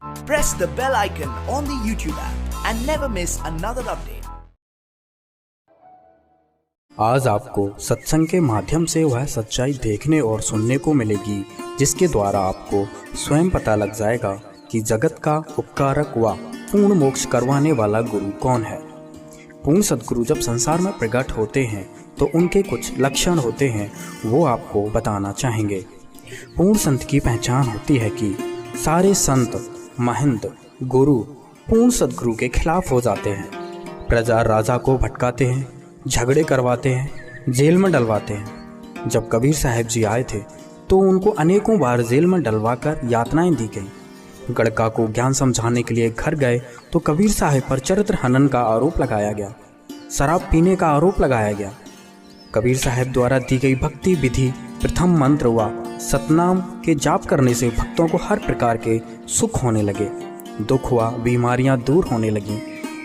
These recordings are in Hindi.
Press the bell icon on the YouTube app and never miss another update. आज आपको सत्संग के माध्यम से वह सच्चाई देखने और सुनने को मिलेगी जिसके द्वारा आपको स्वयं पता लग जाएगा कि जगत का उपकारक व पूर्ण मोक्ष करवाने वाला गुरु कौन है। पूर्ण सद्गुरु जब संसार में प्रकट होते हैं तो उनके कुछ लक्षण होते हैं, वो आपको बताना चाहेंगे। पूर्ण संत की पहचान होती है कि सारे संत महंत गुरु पूर्ण सद्गुरु के खिलाफ हो जाते हैं। प्रजा राजा को भटकाते हैं, झगड़े करवाते हैं, जेल में डलवाते हैं। जब कबीर साहब जी आए थे तो उनको अनेकों बार जेल में डलवाकर यातनाएं दी गई। गड़का को ज्ञान समझाने के लिए घर गए तो कबीर साहब पर चरित्र हनन का आरोप लगाया गया, शराब पीने का आरोप लगाया गया। कबीर साहब द्वारा दी गई भक्ति विधि प्रथम मंत्र व सतनाम के जाप करने से भक्तों को हर प्रकार के सुख होने लगे, दुख व बीमारियां दूर होने लगीं,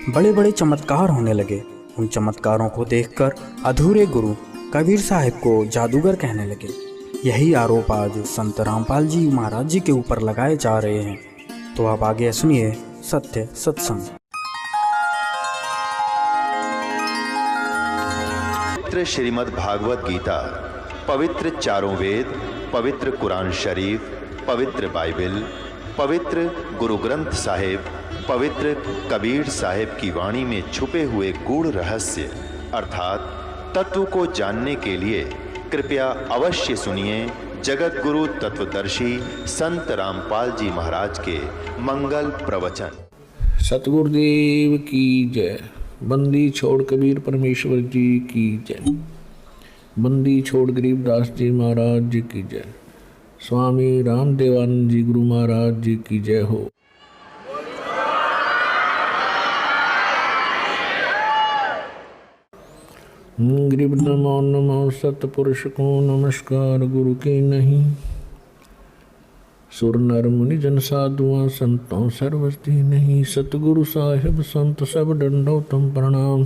बड़े बड़े चमत्कार होने लगे। उन चमत्कारों को देखकर अधूरे गुरु कबीर साहब को जादूगर कहने लगे। यही आरोप आज संत रामपाल जी महाराज जी के ऊपर लगाए जा रहे हैं। तो आप आगे सुनिए सत्य सत्संग। पवित्र श्रीमद् भागवत गीता, पवित्र चारों वेद, पवित्र कुरान शरीफ, पवित्र बाइबल, पवित्र गुरु ग्रंथ साहिब, पवित्र कबीर साहिब की वाणी में छुपे हुए गूढ़ रहस्य अर्थात तत्व को जानने के लिए कृपया अवश्य सुनिए जगत गुरु तत्वदर्शी संत रामपाल जी महाराज के मंगल प्रवचन। सतगुरुदेव की जय। बंदी छोड़ कबीर परमेश्वर जी की जय। बंदी छोड़ गरीबदास जी महाराज जी की जय। स्वामी रामदेवानंद जी गुरु महाराज जी की जय हो। गरीब नमो नमो सतपुरुष को नमस्कार गुरु की नहीं। सुर नर मुनि जन साधुआं संतों सर्वस्ती नहीं। सतगुरु साहिब संत सब दंडोतम प्रणाम।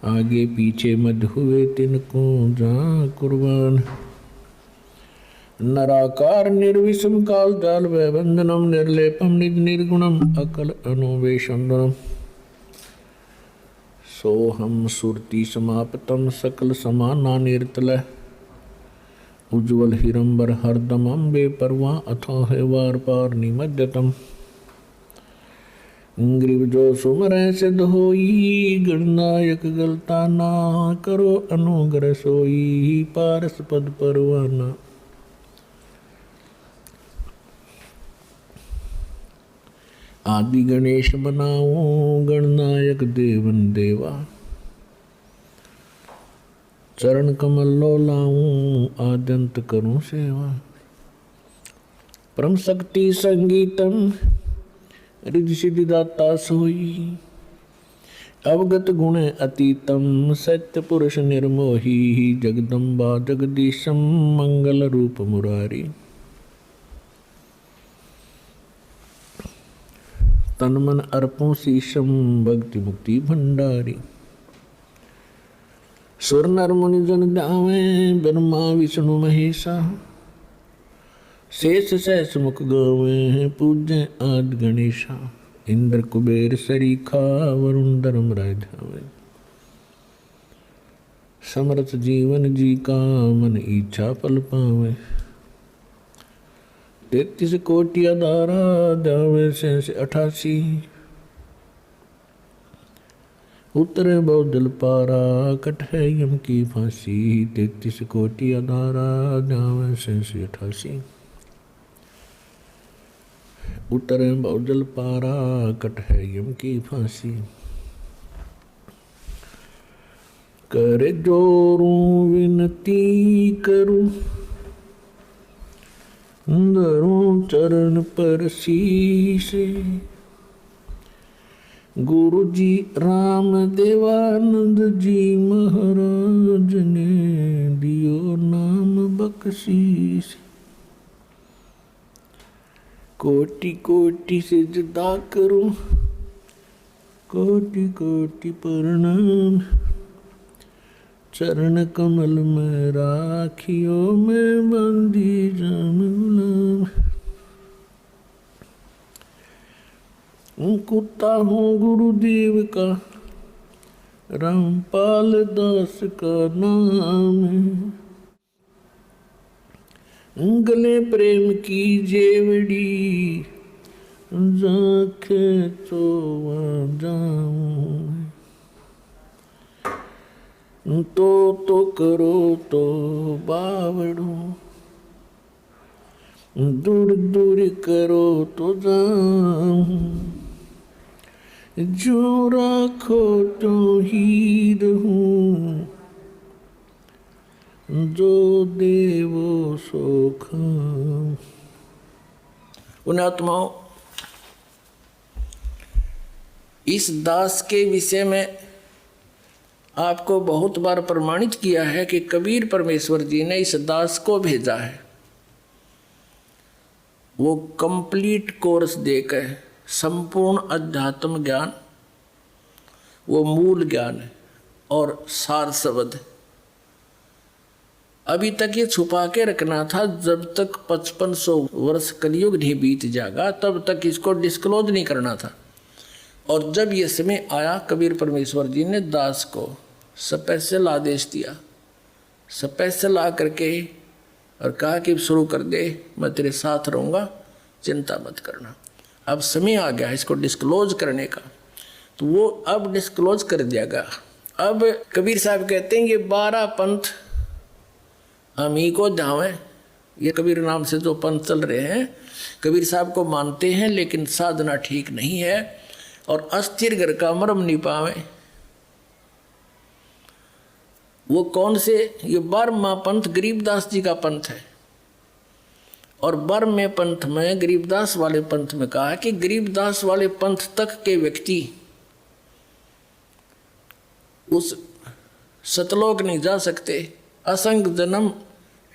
आगे पीछे मध्य हुए तिनको जा कुर्बान। नराकार निर्विषम काल जाल वैबंधनम निर्लेपम निज निर्गुणम अकल अनुवेशंदनम। सोहम सुरति समापतम सकल समाना निर्तल। उज्ज्वल हिरंबर हरदम अम्बे परवा अथाह वार पार निमज्जतम। ग्रीव जो सुमर सिद्ध होई गणनायक गलता ना। करो अनुग्रह सोई पारस पद परवाना। आदि गणेश बनाओ गणनायक देवन देवा। चरण कमल लो लाऊं आद्यंत करूं सेवा। परम शक्ति संगीतम रिद्धि सिद्धि दाता सोई। अवगत गुण अतीतम सत्य पुरुष निर्मोही। जगदम्बा जगदीशम मंगल रूप मुरारी। तन मन अर्पों शीशम भक्ति मुक्ति भंडारी। सुर नर मुनि जन ध्यावे ब्रह्मा विष्णु महेशा। शेष सहस मुख गावे पूज्य आदि गणेशा। इंद्र कुबेर सरीखा वरुण धर्म राय ध्यावे। समर्थ जीवन जी का मन इच्छा पल पावे। 33 कोटि अधारा ध्यावे से 88। उतरे बहुदल पारा कट है यम की फांसी। 33 कोटि अधारा ध्यावे से 88। उतरे बहुदल पारा कट है यम की फांसी। कर जोरूं विनती करूं धरूं चरण पर शीश। गुरु जी राम देवानंद जी महाराज ने दियो नाम बख्शीश। कोटि कोटि से जुदा करूं कोटि कोटि प्रणाम। चरण कमल में राखियो मैं बंदी जाम गुलाम। कुत्ता हूँ गुरुदेव का, रामपाल दास का नाम है। गले प्रेम की जेवड़ी, जाके तो जाऊं। तो करो तो बावड़ो, दूर दूर करो तो जाऊं। जो राखो तो ही रहूं, जो देवो सो खाऊं। पुण्यात्माओं, इस दास के विषय में आपको बहुत बार प्रमाणित किया है कि कबीर परमेश्वर जी ने इस दास को भेजा है। वो कंप्लीट कोर्स देकर संपूर्ण अध्यात्म ज्ञान, वो मूल ज्ञान है और सार शब्द है। अभी तक ये छुपा के रखना था, जब तक 5500 वर्ष कलयुग नहीं बीत जाएगा तब तक इसको डिस्क्लोज नहीं करना था। और जब ये समय आया, कबीर परमेश्वर जी ने दास को स्पेशल आदेश दिया, स्पेशल आ करके और कहा कि शुरू कर दे, मैं तेरे साथ रहूँगा, चिंता मत करना। अब समय आ गया इसको डिस्क्लोज करने का, तो वो अब डिस्क्लोज कर दियागा। अब कबीर साहब कहते हैं ये 12 पंथ हम ही को जावें। ये कबीर नाम से जो पंथ चल रहे हैं, कबीर साहब को मानते हैं लेकिन साधना ठीक नहीं है और अस्थिर घर का मरम नहीं पावे। वो कौन से? ये 12वां पंथ गरीबदास जी का पंथ है। और 12वें पंथ में, गरीबदास वाले पंथ में कहा कि गरीबदास वाले पंथ तक के व्यक्ति उस सतलोक नहीं जा सकते, असंख्य जन्म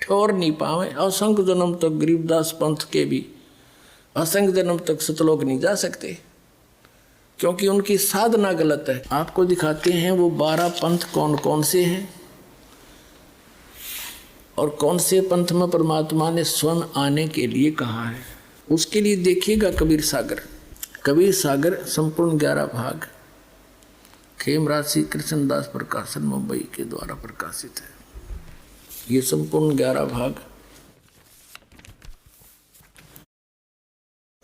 ठोर नहीं पावे। असंख्य जन्म तक गरीबदास पंथ के भी असंख्य जन्म तक सतलोक नहीं जा सकते, क्योंकि उनकी साधना गलत है। आपको दिखाते हैं वो 12 पंथ कौन कौन से हैं और कौन से पंथ में परमात्मा ने स्वयं आने के लिए कहा है। उसके लिए देखिएगा कबीर सागर। कबीर सागर संपूर्ण 11 भाग खेमराज श्री कृष्णदास प्रकाशन मुंबई के द्वारा प्रकाशित है। ये संपूर्ण 11 भाग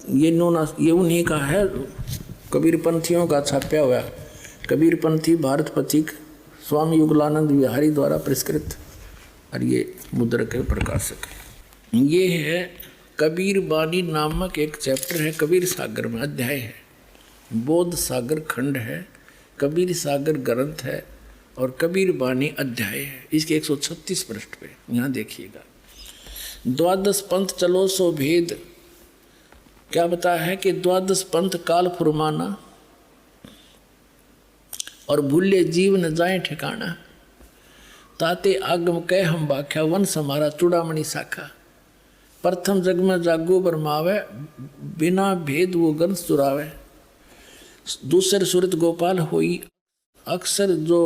ये उन्हीं का है, कबीर पंथियों का छापा हुआ। कबीर पंथी भारत पथिक स्वामी युगलानंद विहारी द्वारा पुरस्कृत, और ये मुद्रक के प्रकाशक है। ये है कबीर बानी नामक एक चैप्टर है, कबीर सागर में अध्याय है। बोध सागर खंड है, कबीर सागर ग्रंथ है और कबीर बानी अध्याय है। इसके 136 पृष्ठ पे यहाँ देखिएगा। 12 पंथ चलो सो भेद, क्या बताया है कि 12 पंथ काल फुरमाना और भूले जीव न जाए ठिकाना। ताते आगम कह हम बाख्या, वन समारा चूड़ामणि शाखा। प्रथम जग में जागो बरमावे, बिना भेद वो गंध चुरावे। दूसर सुरत गोपाल होई, अक्सर जो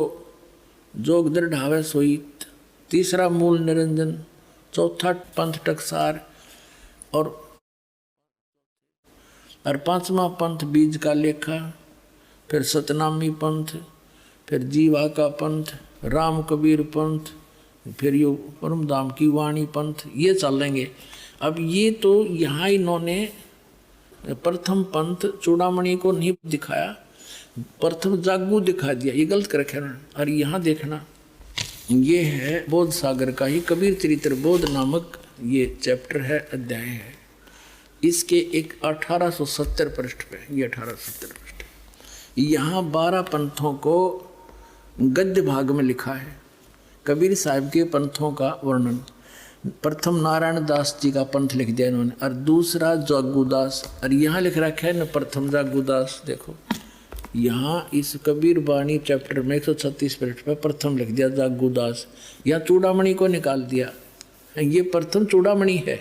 जोग दृढ़ावे सोई। तीसरा मूल निरंजन, चौथा पंथ टकसार और 5वां पंथ बीज का लेखा। फिर सतनामी पंथ, फिर जीवा का पंथ, राम कबीर पंथ, फिर यो परम धाम की वाणी पंथ, ये चलेंगे। अब ये तो यहाँ इन्होंने प्रथम पंथ चूड़ामणि को नहीं दिखाया, प्रथम जागू दिखा दिया, ये गलत कर रखा है। और यहाँ देखना, ये है बोध सागर का ही कबीर चरित्र बोध नामक ये चैप्टर है, अध्याय है। इसके एक 1870 पृष्ठ पे, ये 1870 पृष्ठ, यहाँ 12 पंथों को गद्य भाग में लिखा है। कबीर साहब के पंथों का वर्णन। प्रथम नारायण दास जी का पंथ लिख दिया इन्होंने, और दूसरा जागूदास, और यहाँ लिख रखा है न प्रथम जागूदास। देखो यहाँ इस कबीर बानी चैप्टर में 136 पृष्ठ पे प्रथम लिख दिया जागूदास। यहाँ चूड़ामणि को निकाल दिया, ये प्रथम चूड़ामणि है।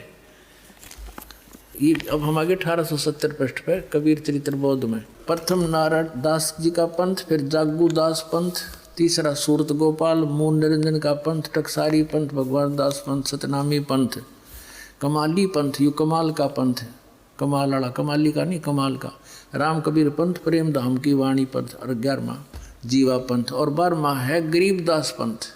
ये अब हम आगे 1870 पृष्ठ पे कबीर चरित्र बोध में प्रथम नारायण दास जी का पंथ, फिर जागूदास पंथ, तीसरा सूरत गोपाल मूल निरंजन का पंथ, टकसारी पंथ, भगवान दास पंथ, सतनामी पंथ, कमाली पंथ, युकमाल का पंथ, कमाल वाला, कमाली का नहीं, कमाल का। राम कबीर पंथ, प्रेम धाम की वाणी पंथ, और 11वां जीवा पंथ, और 12वां है गरीबदास पंथ।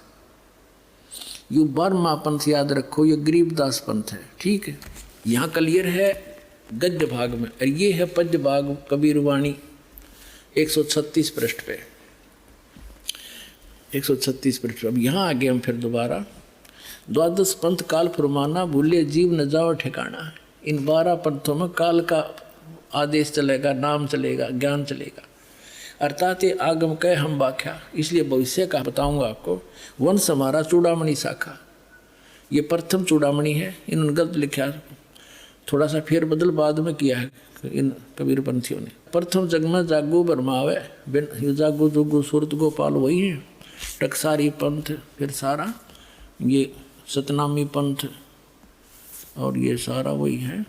ये 12वां पंथ याद रखो, ये गरीबदास पंथ है, ठीक है। यहाँ क्लियर है गद्य भाग में, और ये है पद्य भाग कबीर वाणी 136 पृष्ठ पे, 136 पृष्ठ। अब यहाँ आगे हम फिर दोबारा, द्वादश पंथ काल फरमाना, भूले जीव न जाओ ठिकाना। इन 12 पंथों में काल का आदेश चलेगा, नाम चलेगा, ज्ञान चलेगा, अर्थात ये आगम कह हम व्याख्या, इसलिए भविष्य का बताऊंगा आपको। वंश हमारा चूड़ामणि शाखा, ये प्रथम चूड़ामणि है, इन्होंने गलत लिखा, थोड़ा सा फेर बदल बाद में किया है इन कबीर पंथियों ने। प्रथम जग में जागो बरमावे, बिन जागो जोगो सूरत गोपाल वही है। टकसारी पंथ, फिर सारा ये सतनामी पंथ, और ये सारा वही है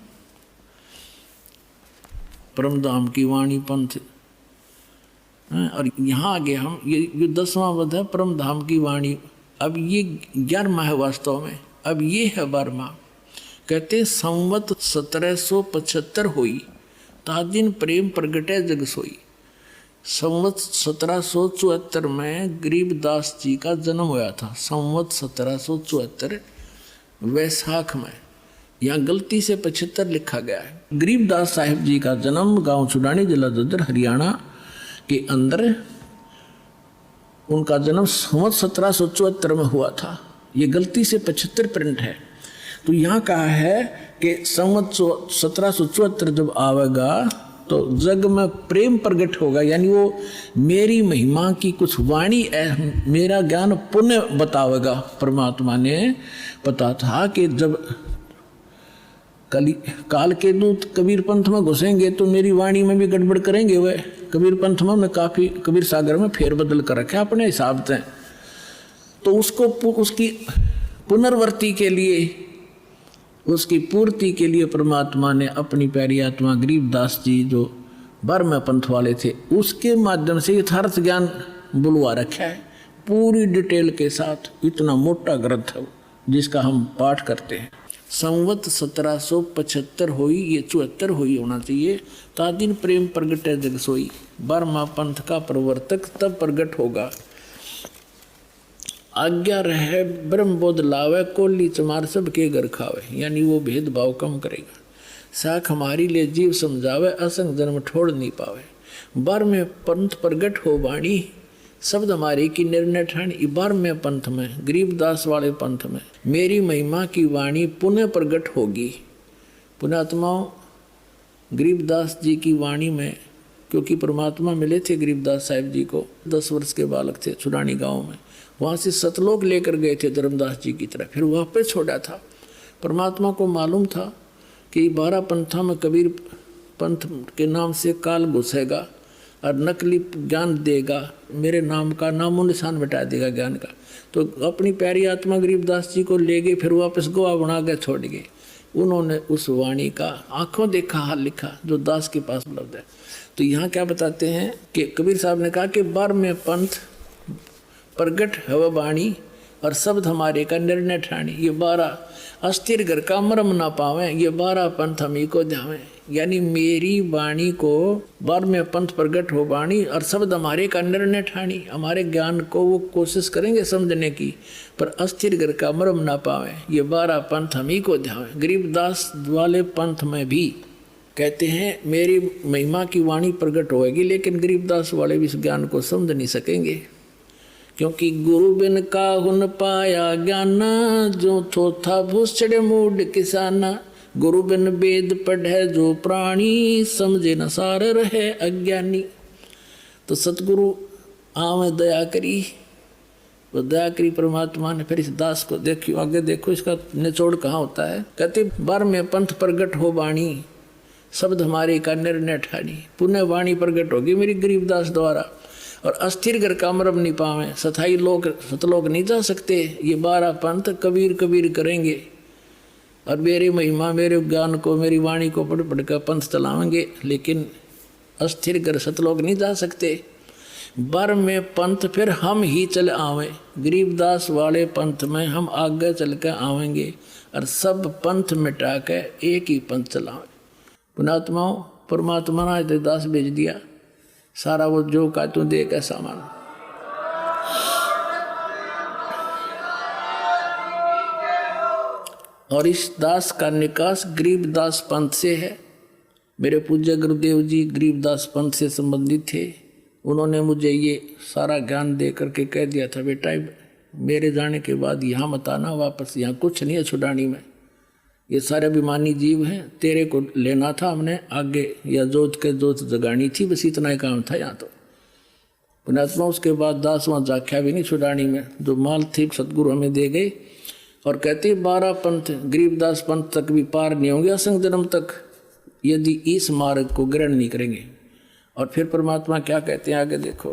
परमधाम की वाणी पंथ। और यहाँ आगे हम ये 10वां पद है परमधाम की वाणी। अब ये 11वां है वास्तव में, अब ये है 12वां। कहते संवत 1775 हुई, तादिन प्रेम प्रगटे जग सोई। संवत 1774 में गरीबदास जी का जन्म हुआ था, संवत 1774 वैशाख में। यहाँ गलती से 75 लिखा गया है। गरीबदास साहिब जी का जन्म गांव चुडानी, जिला ददर, हरियाणा के अंदर उनका जन्म संवत 1774 में हुआ था। ये गलती से 75 प्रिंट है। तो यहाँ कहा है कि संवत 1774 जब आवेगा तो जग में प्रेम प्रकट होगा, यानी वो मेरी महिमा की कुछ वाणी, मेरा ज्ञान पुण्य बतावेगा। परमात्मा ने पता था कि जब काल के दूत कबीर पंथ में घुसेंगे तो मेरी वाणी में भी गड़बड़ करेंगे। वह कबीर पंथ में काफ़ी कबीर सागर में फेर बदल कर रखा अपने हिसाब से। तो उसको उसकी पुनर्वर्ती के लिए, उसकी पूर्ति के लिए परमात्मा ने अपनी प्यारी आत्मा गरीबदास जी जो 12वें पंथ वाले थे उसके माध्यम से यथार्थ ज्ञान बुलवा रखा है पूरी डिटेल के साथ। इतना मोटा ग्रंथ है जिसका हम पाठ करते हैं। संवत 1775 हुई, ये 74 हुई होना चाहिए। तादिन प्रेम प्रगटे जग सोई, 12वां पंथ का प्रवर्तक तब प्रगट होगा। आज्ञा रहे ब्रह्म बोध लावे, कोली चमार सब के घर खावे, यानी वो भेदभाव कम करेगा। साख हमारी ले जीव समझावे, असंग जन्म छोड़ नहीं पावे। 12वें पंथ प्रगट हो वाणी, शब्द हमारी की निर्णय ठानी। 12वें पंथ में, गरीबदास वाले पंथ में, मेरी महिमा की वाणी पुनः प्रगट होगी। पुण्यात्माओं, गरीबदास जी की वाणी में, क्योंकि परमात्मा मिले थे गरीबदास साहिब जी को, 10 वर्ष के बालक थे चुडानी गांव में। वहाँ से सतलोक लेकर गए थे धर्मदास जी की तरह, फिर वापस छोड़ा था। परमात्मा को मालूम था कि 12 पंथों में कबीर पंथ के नाम से काल घुसेगा और नकली ज्ञान देगा, मेरे नाम का नामो निशान मिटा देगा ज्ञान का। तो अपनी प्यारी आत्मा गरीबदास जी को ले गए, फिर वापस गोवा बना के छोड़ गए। उन्होंने उस वाणी का आंखों देखा हाल लिखा जो दास के पास उपलब्ध है। तो यहाँ क्या बताते हैं कि कबीर साहब ने कहा कि 12वें पंथ प्रगट हव वाणी और शब्द हमारे का निर्णय ठानी। ये 12 अस्थिर घर का मरम ना पावे, ये 12 पंथ हमी को ध्यावे। यानी मेरी वाणी को 12वें पंथ प्रगट हो वाणी और शब्द हमारे का निर्णय ठानी। हमारे ज्ञान को वो कोशिश करेंगे समझने की, पर अस्थिर घर का मरम ना पावे, ये 12 पंथ हमी को ध्यावे। गरीबदास वाले पंथ में भी कहते हैं मेरी महिमा की वाणी प्रकट होएगी, लेकिन गरीबदास वाले भी इस ज्ञान को समझ नहीं सकेंगे, क्योंकि गुरु बिन काहुन पाया ज्ञाना, जो थोथा भूसड़े मूड किसाना। गुरु बिन वेद पढ़े जो प्राणी, समझे न सार रहे अज्ञानी। तो सतगुरु आवे दया करी, वो दया करी परमात्मा ने। फिर इस दास को देखियो, आगे देखो इसका निचोड़ कहाँ होता है। कहते 12वें पंथ प्रगट हो वाणी, शब्द हमारे का निर्णय ठानी। पुण्य वाणी प्रगट होगी मेरी गरीबदास द्वारा, और अस्थिर घर का मरम नहीं पावे, सथाई लोग सतलोक नहीं जा सकते। ये 12 पंथ कबीर कबीर करेंगे और मेरी महिमा, मेरे ज्ञान को, मेरी वाणी को पढ़ पढ़ कर पंथ चलाएंगे, लेकिन अस्थिर घर सतलोक नहीं जा सकते। 12वें पंथ फिर हम ही चले आवे, गरीबदास वाले पंथ में हम आगे चल कर आवेंगे और सब पंथ मिटा के एक ही पंथ चलावें। पुण्यात्माओं, परमात्मा ने दास भेज दिया, सारा वो जो का तू दे का सामान। और इस दास का निकास गरीबदास पंथ से है। मेरे पूज्य गुरुदेव जी गरीबदास पंथ से संबंधित थे। उन्होंने मुझे ये सारा ज्ञान दे करके कह दिया था, बेटा मेरे जाने के बाद यहाँ मत आना वापस, यहाँ कुछ नहीं है छुड़ानी में, ये सारे अभिमानी जीव हैं, तेरे को लेना था हमने आगे, या जोत के जोत जगानी थी, बस इतना ही काम था यहाँ। तो पुण्यात्मा उसके बाद दास वहाँ जाख्या भी नहीं छुड़ानी में, जो माल थी सतगुरु हमें दे गए। और कहते 12 पंथ गरीबदास पंथ तक भी पार नहीं होंगे असंग जन्म तक, यदि इस मार्ग को ग्रहण नहीं करेंगे। और फिर परमात्मा क्या कहते हैं आगे देखो,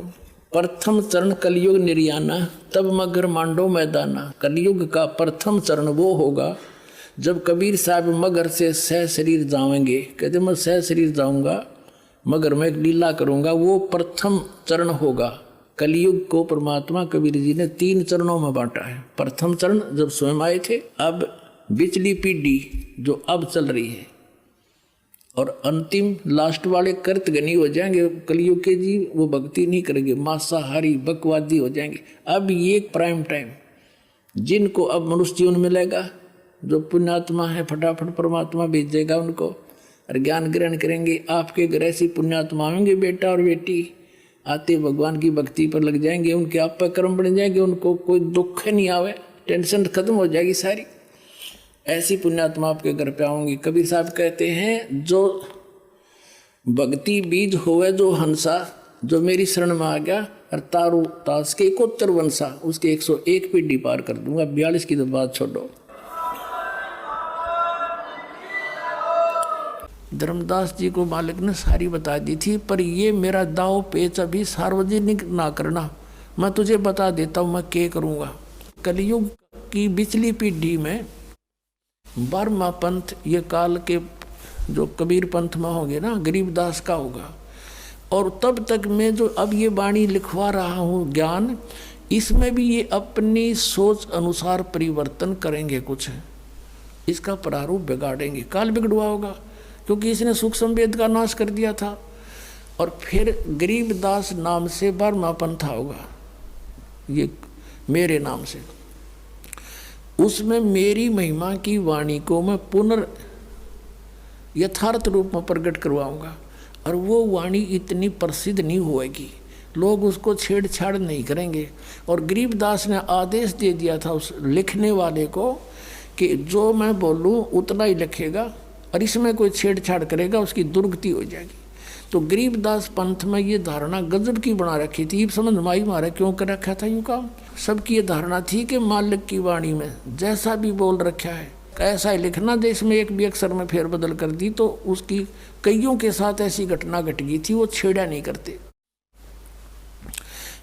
प्रथम चरण कलयुग निर्याना तब मगर मांडो मैदाना। कलयुग का प्रथम चरण वो होगा जब कबीर साहब मगर से सह शरीर जाएंगे। कहते मैं सह शरीर जाऊंगा, मगर मैं एक लीला करूंगा, वो प्रथम चरण होगा। कलयुग को परमात्मा कबीर जी ने 3 चरणों में बांटा है। प्रथम चरण जब स्वयं आए थे, अब बिचली पीढ़ी जो अब चल रही है, और अंतिम लास्ट वाले कृतघ्नी हो जाएंगे कलयुग के जीव, वो भक्ति नहीं करेंगे, मांसाहारी बकवादी हो जाएंगे। अब ये प्राइम टाइम जिनको अब मनुष्य जीवन मिलेगा, जो पुण्यात्मा है फटाफट परमात्मा भेज देगा उनको, और ज्ञान ग्रहण करेंगे। आपके घर ऐसी पुण्यात्मा होंगे बेटा और बेटी, आते भगवान की भक्ति पर लग जाएंगे, उनके आप पर कर्म बन जाएंगे, उनको कोई दुख नहीं आवे, टेंशन खत्म हो जाएगी सारी। ऐसी पुण्यात्मा आपके घर पे आऊंगी। कबीर साहब कहते हैं, जो भक्ति बीज होवे जो हंसा, जो मेरी शरण में आ गया, और तारू तास के 71 वंशा, उसके 101 पीढ़ी पार कर दूंगा। 42 की तो बात छोड़ो। धर्मदास जी को मालिक ने सारी बता दी थी, पर ये मेरा दाव पेच अभी सार्वजनिक ना करना, मैं तुझे बता देता हूँ मैं क्या करूँगा। कलयुग की बिचली पीढ़ी में 12वां पंथ ये काल के जो कबीर पंथ में होंगे ना, गरीबदास का होगा। और तब तक मैं जो अब ये वाणी लिखवा रहा हूँ ज्ञान, इसमें भी ये अपनी सोच अनुसार परिवर्तन करेंगे, कुछ इसका प्रारूप बिगाड़ेंगे। काल बिगड़वा होगा क्योंकि इसने सुख संवेद का नाश कर दिया था। और फिर गरीबदास नाम से 12वां पंथा होगा, ये मेरे नाम से। उसमें मेरी महिमा की वाणी को मैं पुनर् यथार्थ रूप में प्रकट करवाऊंगा, और वो वाणी इतनी प्रसिद्ध नहीं होएगी, लोग उसको छेड़छाड़ नहीं करेंगे। और गरीबदास ने आदेश दे दिया था उस लिखने वाले को कि जो मैं बोलूँ उतना ही लिखेगा, और इसमें कोई छेड़छाड़ करेगा उसकी दुर्गति हो जाएगी। तो गरीबदास पंथ में ये धारणा गजब की बना रखी थी। समझ माई मारा क्यों कर रखा था यूँ काम। सबकी ये धारणा थी कि मालिक की वाणी में जैसा भी बोल रखा है ऐसा ही लिखना, देश में एक भी अक्षर में फेरबदल कर दी तो उसकी कईयों के साथ ऐसी घटना घट गई थी, वो छेड़ा नहीं करते।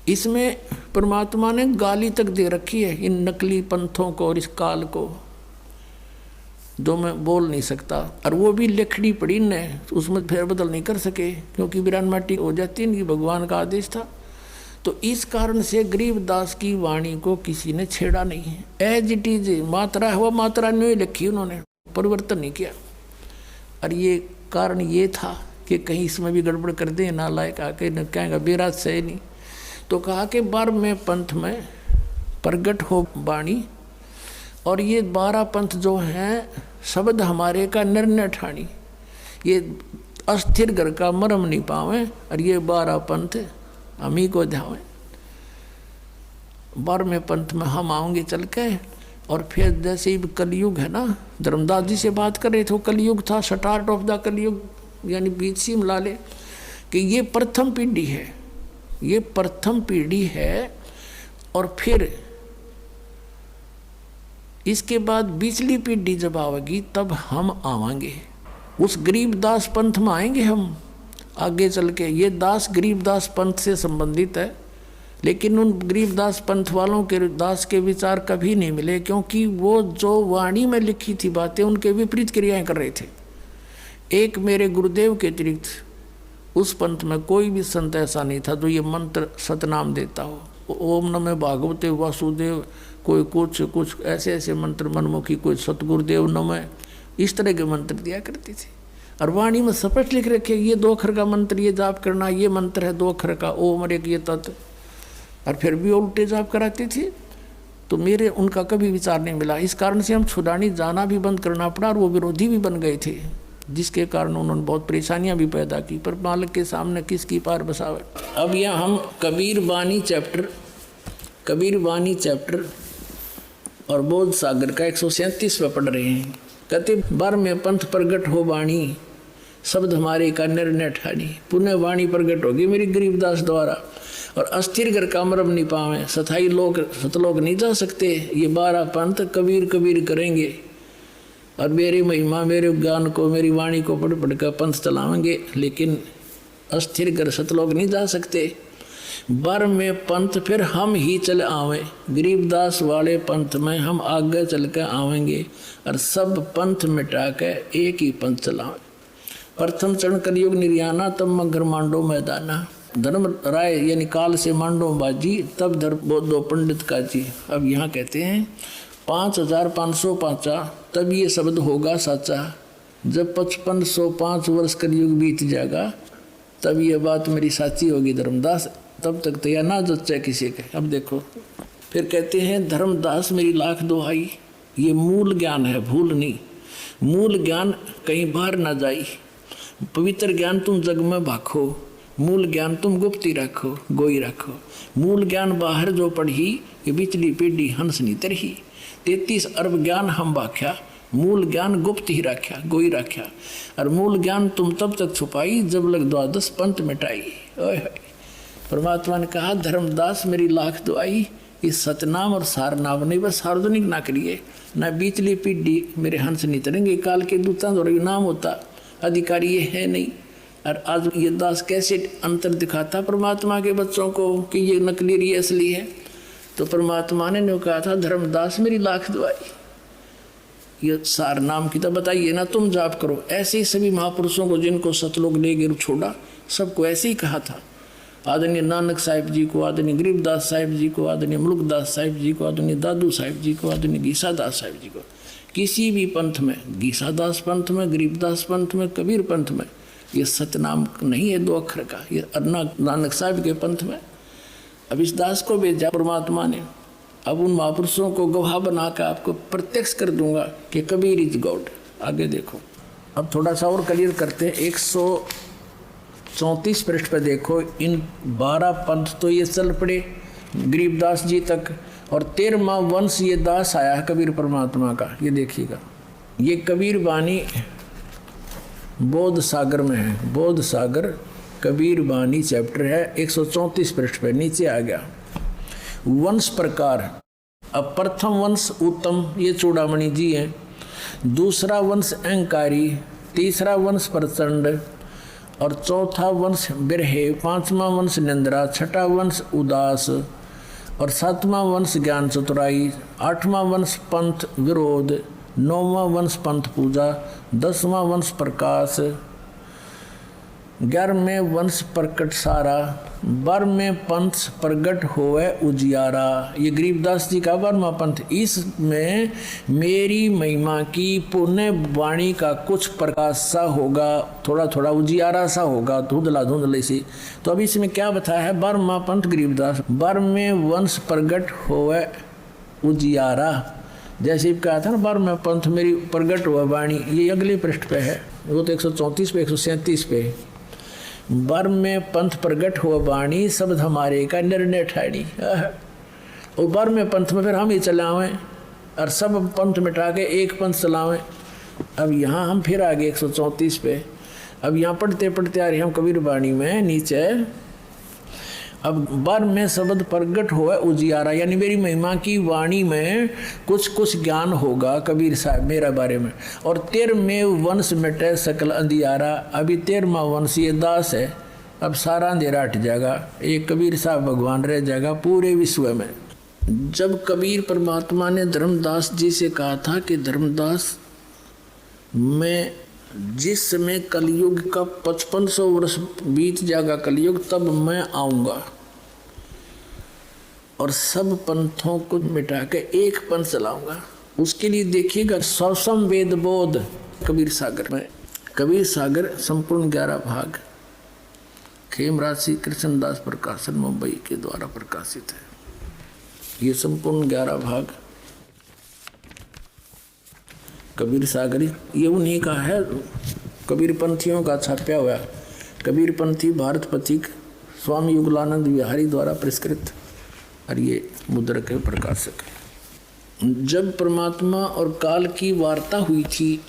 इसमें परमात्मा ने गाली तक दे रखी है इन नकली पंथों को और इस काल को, जो मैं बोल नहीं सकता। और वो भी लिखनी पड़ी ने, उसमें फेरबदल नहीं कर सके क्योंकि बिरान माटी हो जाती इनकी, भगवान का आदेश था। तो इस कारण से गरीबदास की वाणी को किसी ने छेड़ा नहीं है। एज इट इज मात्रा है, वह मात्रा नहीं लिखी, उन्होंने परिवर्तन नहीं किया। और ये कारण ये था कि कहीं इसमें भी गड़बड़ कर दें, नालायक आके न कहेंगे बेराज से नहीं। तो कहा कि 12वें पंथ में प्रगट हो वाणी, और ये 12 पंथ जो हैं शब्द हमारे का निर्णय ठानी, ये अस्थिर घर का मरम नहीं पावे, और ये 12 पंथ हम ही को ध्यान। 12वें पंथ में हम आएंगे चल के। और फिर जैसे ही कलयुग है ना, धर्मदास जी से बात कर रहे थे, कलयुग था, स्टार्ट ऑफ द कलयुग, यानी बीच सी मिला ले कि ये प्रथम पीढ़ी है, ये प्रथम पीढ़ी है। और फिर इसके बाद बिचली पीढ़ी जब आवेगी तब हम आवांगे, उस गरीबदास पंथ में आएंगे हम आगे चल के। ये दास गरीबदास पंथ से संबंधित है, लेकिन उन गरीबदास पंथ वालों के दास के विचार कभी नहीं मिले, क्योंकि वो जो वाणी में लिखी थी बातें उनके विपरीत क्रियाएं कर रहे थे। एक मेरे गुरुदेव के अतिरिक्त उस पंथ में कोई भी संत ऐसा नहीं था जो ये मंत्र सतनाम देता हो, ओम नमः भागवते वासुदेव, कोई कुछ ऐसे ऐसे मंत्र मनमुखी, कोई सतगुरुदेव नमः, इस तरह के मंत्र दिया करती थी। और वाणी में स्पष्ट लिख रखे ये 2 अक्षर का मंत्र ये जाप करना, ये मंत्र है 2 अक्षर का ओम और एक ये तत्व, और फिर भी उल्टे जाप कराते थे। तो मेरे उनका कभी विचार नहीं मिला। इस कारण से हम छुड़ानी जाना भी बंद करना पड़ा और वो विरोधी भी बन गए थे, जिसके कारण उन्होंने बहुत परेशानियां भी पैदा की। पर मालिक के सामने किसकी पार बसावे। अब यह हम कबीर बानी चैप्टर और बोध सागर का 137वां पढ़ रहे हैं। कहते बार में पंथ प्रगट हो वाणी, शब्द हमारे का निर्णय ठानी। पुनः वाणी प्रगट होगी मेरी गरीबदास द्वारा, और अस्थिर घर का मरम नहीं पावे, सथाई लोग सतलोक नहीं जा सकते। ये 12 पंथ कबीर कबीर करेंगे, और मेरी महिमा मेरे ज्ञान को मेरी वाणी को पढ़ पढ़ कर पंथ चलाएंगे, लेकिन अस्थिर घर सतलोक नहीं जा सकते। बर में पंथ फिर हम ही चले आवे, गरीबदास वाले पंथ में हम आगे चल कर आवेंगे, और सब पंथ मिटा के एक ही पंथ चलावे। प्रथम चरण कलयुग निर्याना, तब मगर मांडो मैदाना। धर्म राय यानी काल से मांडो बाजी, तब धर्म बोधो पंडित का जी। अब यहाँ कहते हैं 5505 तब ये शब्द होगा साचा। जब 5505 वर्ष कलयुग बीत जाएगा तब ये बात मेरी साची होगी धर्मदास, तब तक तो यह ना जच्चा किसी के। अब देखो फिर कहते हैं धर्मदास मेरी लाख दुहाई, ये मूल ज्ञान है, भूल नहीं। मूल ज्ञान कहीं बाहर ना जाई, पवित्र ज्ञान तुम जग में भाखो, मूल ज्ञान तुम गुप्ती रखो गोई रखो। मूल ज्ञान बाहर जो पढ़ी, ये बिचली पीढ़ी हंस नी तरही। 33 अरब ज्ञान हम बाख्या, मूल ज्ञान गुप्त ही रख्या गोई रख्या। और मूल ज्ञान तुम तब तक छुपाई, जब लग 12 पंथ मिटाई। ओए परमात्मा ने कहा धर्मदास मेरी लाख दुआई, इस सतनाम और सारनाम नहीं बस सार्वजनिक ना करिए, ना बीचली पीढ़ी मेरे हंस नहीं तरेंगे। काल के दूतां और नाम होता, अधिकारी ये है नहीं। और आज ये दास कैसे अंतर दिखाता परमात्मा के बच्चों को कि ये नकली ये असली है। तो परमात्मा ने कहा था धर्मदास मेरी लाख दुआई, ये सार नाम की तो बताइए ना तुम जाप करो। ऐसे ही सभी महापुरुषों को जिनको सतलोक ले गिर छोड़ा, सबको ऐसे ही कहा था। आदरणीय नानक साहिब जी को, आदरणीय गरीबदास साहिब जी को, आदरणीय मुल्कदास साहिब जी को, आदरणीय दादू साहिब जी को, आदरणीय गीसादास साहिब जी को। किसी भी पंथ में, गीसादास पंथ में, गरीबदास पंथ में, कबीर पंथ में, ये सतनाम नहीं है 2 अक्षर का। ये नानक साहिब के पंथ में अब इस दास को भेजा परमात्मा ने। अब उन महापुरुषों को गवाह बनाकर आपको प्रत्यक्ष कर दूंगा कि कबीर इज गॉड। आगे देखो, अब थोड़ा सा और क्लियर करते हैं। 134 पृष्ठ पर देखो, इन 12 पंथ तो ये चल पड़े गरीबदास जी तक, और 13वां वंश ये दास आया है कबीर परमात्मा का। ये देखिएगा, ये कबीर बानी बोध सागर में है। बोध सागर कबीर बानी चैप्टर है, 134 पृष्ठ पे नीचे आ गया। वंश प्रकार, अब प्रथम वंश उत्तम, ये चूड़ामणि जी हैं। दूसरा वंश अहंकारी, तीसरा वंश प्रचंड, और चौथा वंश बिरहे, 5वां वंश निंद्रा, 6ठा वंश उदास, और 7वां वंश ज्ञान चतुराई, 8वां वंश पंथ विरोध, 9वां वंश पंथ पूजा, 10वां वंश प्रकाश, 11वें वंश प्रकट सारा, 12वें पंथ प्रगट होवे उजियारा। ये गरीबदास जी का 12वां पंथ। इसमें मेरी महिमा की पुण्य वाणी का कुछ प्रकाश सा होगा, थोड़ा थोड़ा उजियारा सा होगा, धुंधला धुंधले से। तो अब इसमें क्या बताया है? 12वां पंथ गरीबदास, 12वें वंश प्रगट होवे उजियारा। जैसे कहा था ना 12वें पंथ मेरी प्रगट हुआ वाणी, ये अगले पृष्ठ पे है, वो तो 134 पे 137 पे। 12वें पंथ प्रगट हुआ वाणी, शब्द हमारे का निर्णय ठाणी। और 12वें पंथ में फिर हम ही चलावें और सब पंथ मिटा के एक पंथ चलावें। अब यहाँ हम फिर आगे 134 पे, अब यहाँ पढ़ते पढ़ते आ रहे हम कबीर वाणी में नीचे। अब 12वें शब्द प्रगट हुआ उजियारा, यानी मेरी महिमा की वाणी में कुछ कुछ ज्ञान होगा कबीर साहब मेरा बारे में। और 13वें वंश मिटे सकल अंधियारा। अभी 13वां वंश ये दास है, अब सारा अंधेरा हट जाएगा, एक कबीर साहब भगवान रह जाएगा पूरे विश्व में। जब कबीर परमात्मा ने धर्मदास जी से कहा था कि धर्मदास मैं जिस समय कलयुग का 5500 वर्ष बीत जाएगा कलयुग, तब मैं आऊँगा और सब पंथों को मिटा के एक पंथ चलाऊंगा। उसके लिए देखिएगा सौसम वेद बोध कबीर सागर में कबीर सागर संपूर्ण 11 भाग खेमराज श्री कृष्णदास प्रकाशन मुंबई के द्वारा प्रकाशित है। ये संपूर्ण 11 भाग कबीर सागर ये उन्हीं का है, कबीर पंथियों का छापा हुआ। कबीर पंथी भारत पथिक स्वामी युगलानंद विहारी द्वारा पुरस्कृत, और ये मुद्रक के प्रकाशक है। जब परमात्मा और काल की वार्ता हुई थी,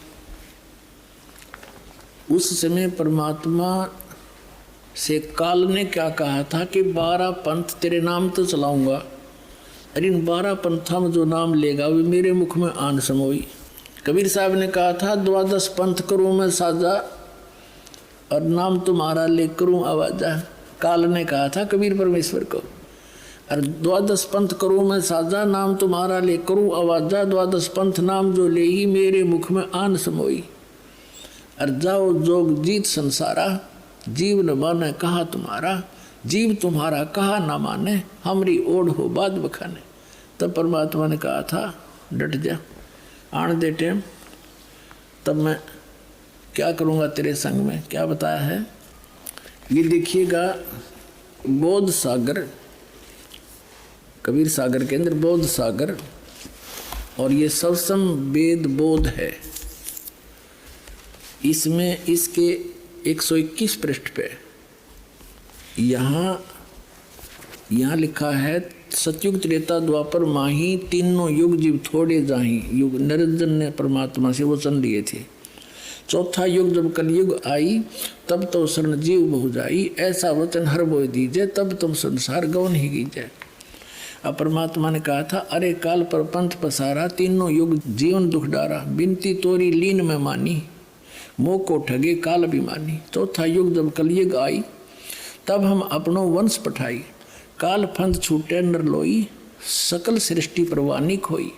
उस समय परमात्मा से काल ने क्या कहा था कि 12 पंथ तेरे नाम तो चलाऊंगा, और इन 12 पंथों में जो नाम लेगा वे मेरे मुख में आन समोई। कबीर साहब ने कहा था 12 पंथ करूँ मैं साजा, और नाम तुम्हारा ले करूँ आवाजा। काल ने कहा था कबीर परमेश्वर को, और 12 पंथ करूँ मैं साजा, नाम तुम्हारा ले करूँ आवाजा। 12 पंथ नाम जो ले ही मेरे मुख में आन समोई। और जाओ जोग जीत संसारा, जीव न माने कहा तुम्हारा। जीव तुम्हारा कहा न माने, हमरी ओढ़ हो बाद बखाने। तब परमात्मा ने कहा था डट जा, आने दे टेम, तब मैं क्या करूँगा तेरे संग में। क्या बताया है ये देखिएगा। बोध सागर, कबीर सागर के अंदर बोध सागर, और ये सबसम वेद बोध है। इसमें इसके 121 पृष्ठ पे यहाँ लिखा है सतयुग त्रेता द्वापर माही, तीनों युग जीव थोड़े जाही। युग निरंजन ने परमात्मा से वचन लिए थे। चौथा युग जब कलयुग आई, तब तो शरण जीव बहु जाई। ऐसा वचन हर बोय दीजिए, तब तुम संसार गौन ही कीजिए। अब परमात्मा ने कहा था अरे काल पर पंथ पसारा, तीनों युग जीवन दुख डारा। बिनती तोरी लीन में मानी, मोह को ठगे काल अभिमानी। चौथा युग जब कलयुग आई, तब हम अपनो वंश पठाई। काल फंद छूटे नर लोई, सकल सृष्टि परवानी खोई।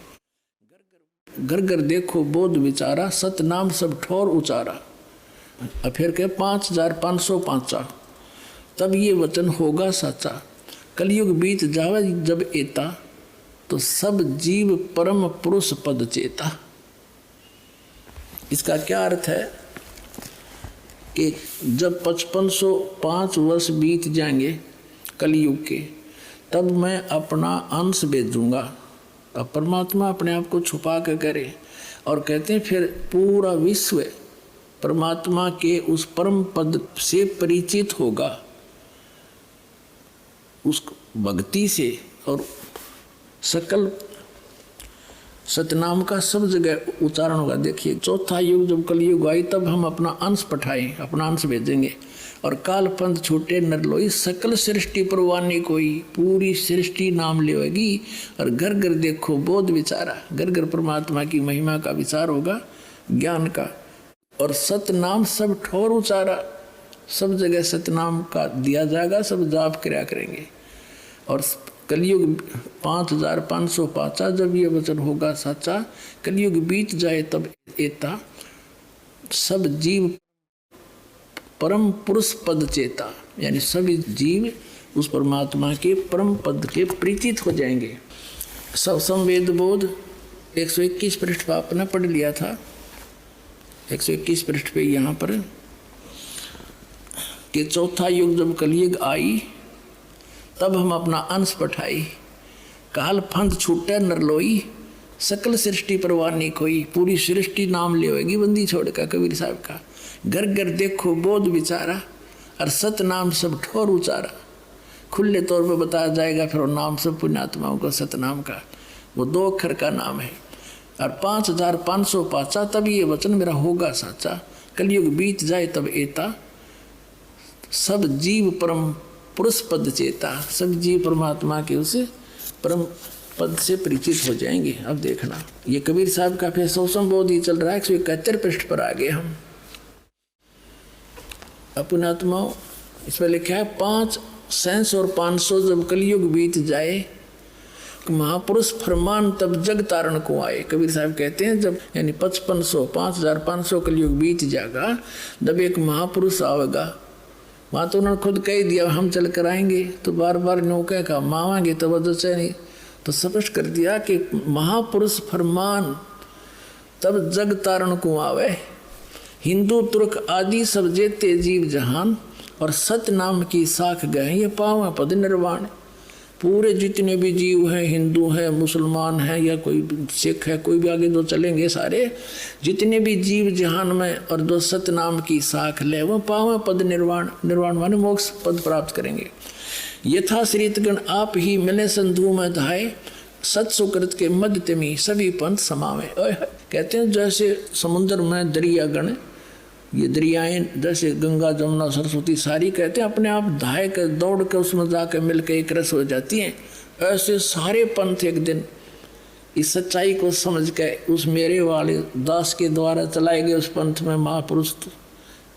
घर घर देखो बोध विचारा, सत नाम सब ठोर उचारा। अब फिर के 5505, तब ये वचन होगा साचा। कलयुग बीत जावे जब एता, तो सब जीव परम पुरुष पद चेता। इसका क्या अर्थ है कि जब 5505 वर्ष बीत जाएंगे कलयुग के, तब मैं अपना अंश भेजूंगा। अब परमात्मा अपने आप को छुपा के करे, और कहते हैं फिर पूरा विश्व परमात्मा के उस परम पद से परिचित होगा, उस भक्ति से, और सकल सतनाम का सब जगह उच्चारण होगा। देखिए चौथा युग जब कलयुग आई, तब हम अपना अंश पठाएं, अपना अंश भेजेंगे। और काल पंथ छूटे नर लोई, सकल सृष्टि परवानी कोई। पूरी सृष्टि नाम लेगी, और घर घर देखो बोध विचारा। घर घर परमात्मा की महिमा का विचार होगा, ज्ञान का। और सतनाम सब ठोर उचारा, सब जगह सतनाम का दिया जाएगा, सब जाप क्रिया करेंगे। और कलयुग 5505, जब ये वचन होगा साचा, कलयुग बीत जाए तब एता, सब जीव परम पुरुष पद चेता। यानी सभी जीव उस परमात्मा के परम पद के परिचित हो जाएंगे। सबसम वेद बोध 121 पृष्ठ पर आपने पढ़ लिया था। 121 पृष्ठ पे यहाँ पर कि चौथा युग जब कलयुग आई, तब हम अपना अंश पठाई। काल फंद छूटे नर लोई, सकल सृष्टि परवानी कोई। पूरी सृष्टि नाम लेगी बंदी छोड़ का, कबीर साहब का। घर घर देखो बोध विचारा, और सत नाम सब ठोर उचारा। खुले तौर पे बताया जाएगा फिर नाम सब पुण्यात्माओं का, सतनाम का, वो 2 अक्षर का नाम है। और 5505, तब ये वचन मेरा होगा साचा। कलयुग बीत जाए तब एता, सब जीव परम पुरुष पद चेता। सब जीव परमात्मा के उस परम पद से परिचित हो जाएंगे। अब देखना ये कबीर साहब का फिर सबसम बोध ही चल रहा है। 171 पृष्ठ पर आ गए हम। अपनात्माओं इसमें लिखा है 500 और 500 जब कलयुग बीत जाए, महापुरुष फरमान तब जग तारण को आए। कबीर साहब कहते हैं जब यानी 5500 5500 कलयुग बीत जाएगा, जब एक महापुरुष आवेगा। वहाँ तो उन्होंने खुद कह दिया हम चल कर आएंगे, तो बार बार नौके का मावांगे तो वजह नहीं, तो स्पष्ट कर दिया कि महापुरुष फरमान तब जग तारण को आवे। हिंदू तुर्क आदि सब जेते जीव जहान, और सत नाम की साख गए ये पावन पद निर्वाण। पूरे जितने भी जीव हैं, हिंदू हैं, मुसलमान हैं, या कोई सिख है, कोई भी आगे दो चलेंगे, सारे जितने भी जीव जहान में और दो सत नाम की साख ले वो पावन पद निर्वाण। निर्वाण माने मोक्ष पद प्राप्त करेंगे। यथा श्रीतगण आप ही मिले संधु में धाये, सत सुकृत के मध्य तिमी सभी पंथ समावे। कहते हैं जैसे समुद्र में दरियागण, ये दरियाएं जैसे गंगा जमुना सरस्वती सारी कहते हैं अपने आप धाय कर दौड़ कर उसमें जाकर मिल के एक रस हो जाती हैं। ऐसे सारे पंथ एक दिन इस सच्चाई को समझ के उस मेरे वाले दास के द्वारा चलाए गए उस पंथ में महापुरुष,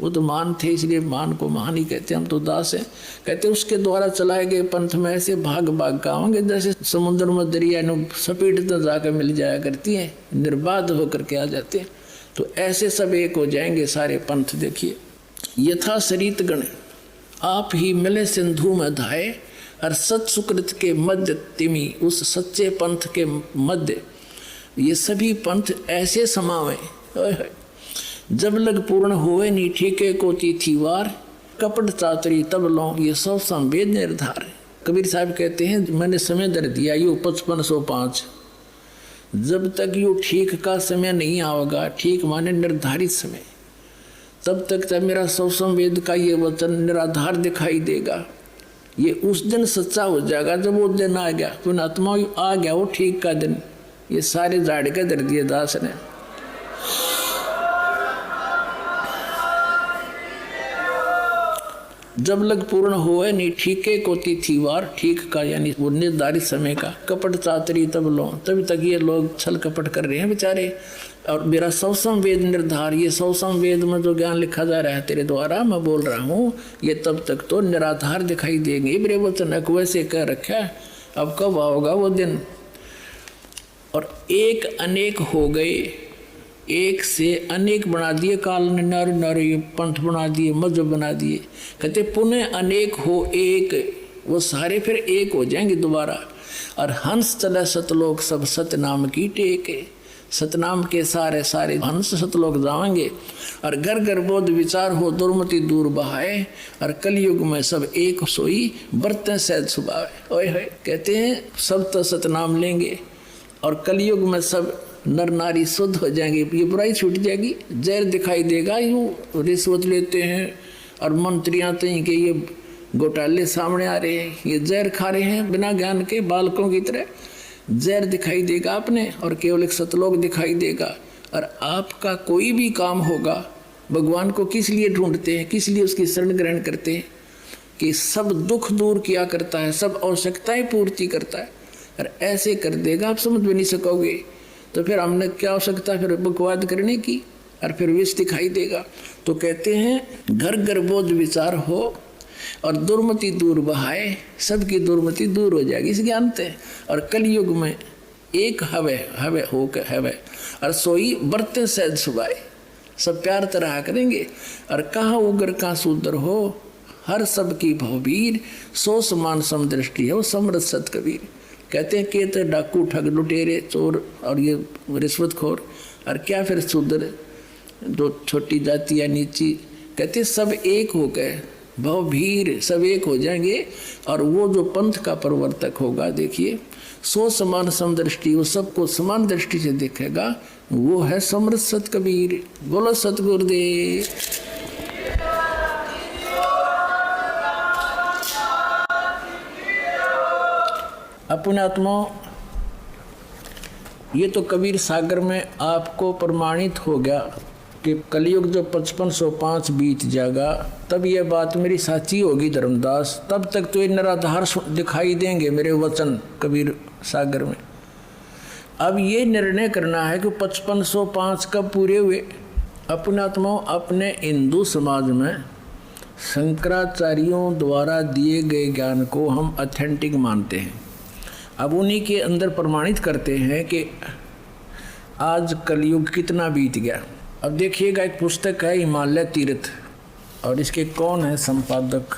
वो तो महान थे इसलिए महान को महान ही कहते हैं, हम तो दास हैं। कहते उसके द्वारा चलाए गए पंथ में ऐसे भाग भाग का होंगे जैसे समुद्र में दरिया सपेट तो जाकर मिल जाया करती हैं, निर्बाध होकर के आ जाते हैं। तो ऐसे सब एक हो जाएंगे सारे पंथ। देखिए यथा शरीत गण आप ही मिले सिंधु में धाये, और सत सुकृत के मध्य तिमी उस सच्चे पंथ के मध्य ये सभी पंथ ऐसे समावे। जब लग पूर्ण होवे नी ठीके को तिथिवार, कपट चातरी तब लो ये सब संवेद निर्धार। कबीर साहब कहते हैं मैंने समय दर दिया यू 5505, जब तक यू ठीक का समय नहीं आएगा, ठीक माने निर्धारित समय, तब तक मेरा सब संवेद का ये वचन निराधार दिखाई देगा। ये उस दिन सच्चा हो जाएगा जब वो दिन आ गया, पुणात्मा आ गया वो ठीक का दिन। ये सारे झाड़ के दर दिए दास ने। जब लग पूर्ण होए नी ठीके को तिथिवार, ठीक का यानी वो निर्धारित समय का, कपट चातरी तब लो, तभी तक ये लोग छल कपट कर रहे हैं बेचारे। और मेरा सौ संवेद निर्धार, ये सौ संवेद में जो ज्ञान लिखा जा रहा है तेरे द्वारा मैं बोल रहा हूँ, ये तब तक तो निराधार दिखाई देंगे। मेरे वचन वैसे कह रखा है, अब कब आओगा वो दिन। और एक अनेक हो गए, एक से अनेक बना दिए, काल ने नारे नारे पंथ बना दिए, मजहब बना दिए। कहते पुनः अनेक हो एक, वो सारे फिर एक हो जाएंगे दोबारा। और हंस चले सतलोक सब सतनाम की टेके, सतनाम के सारे सारे हंस सतलोक जाएंगे। और घर घर बोध विचार हो दुर्मति दूर बहाए, और कलयुग में सब एक सोई बरते सहज सुभावे। ओए होए कहते हैं सब तो सतनाम लेंगे और कलयुग में सब नर नारी शुद्ध हो जाएंगे, ये बुराई छूट जाएगी। जहर दिखाई देगा, यूँ रिश्वत लेते हैं और मंत्रियाँ तो के ये घोटाले सामने आ रहे हैं, ये जहर खा रहे हैं बिना ज्ञान के बालकों की तरह। जहर दिखाई देगा आपने और केवल एक सतलोक दिखाई देगा। और आपका कोई भी काम होगा, भगवान को किस लिए ढूंढते हैं, किस लिए उसकी शरण ग्रहण करते हैं? कि सब दुख दूर किया करता है, सब आवश्यकताएं पूर्ति करता है। और ऐसे कर देगा आप समझ भी नहीं सकोगे। तो फिर हमने क्या आवश्यकता फिर बकवाद करने की, और फिर विष दिखाई देगा। तो कहते हैं घर घर बोध विचार हो और दुर्मति दूर बहाए, सबकी दुर्मति दूर हो जाएगी इस ज्ञान से। और कलयुग में एक हवे हवे हो के हवे, और सोई बरते सहज सुभाए, सब प्यार तरह करेंगे। और कहाँ उग्र कहाँ सूदर हो, हर सब की भवबीर, सो समान समदृष्टि है वो समृद्ध सत कबीर। कहते हैं कि तो डाकू ठग लुटेरे चोर और ये रिश्वतखोर, और क्या फिर शूद्र दो छोटी जाति या नीची, कहते सब एक हो गए, भवभीर सब एक हो जाएंगे। और वो जो पंथ का प्रवर्तक होगा, देखिए सो समान समदृष्टि, वो सबको समान दृष्टि से देखेगा, वो है समृद्ध सत कबीर। बोलो सतगुरुदेव। अपने आत्मा ये तो कबीर सागर में आपको प्रमाणित हो गया कि कलयुग जो 5505 बीत जाएगा, तब ये बात मेरी साची होगी धर्मदास। तब तक तो ये निराधार दिखाई देंगे मेरे वचन कबीर सागर में। अब ये निर्णय करना है कि 5505 कब पूरे हुए। अपने आत्मा अपने हिंदू समाज में शंकराचार्यों द्वारा दिए गए ज्ञान को हम ऑथेंटिक मानते हैं। अब उन्हीं के अंदर प्रमाणित करते हैं कि आज कलयुग कितना बीत गया। अब देखिएगा एक पुस्तक है हिमालय तीर्थ, और इसके कौन है संपादक,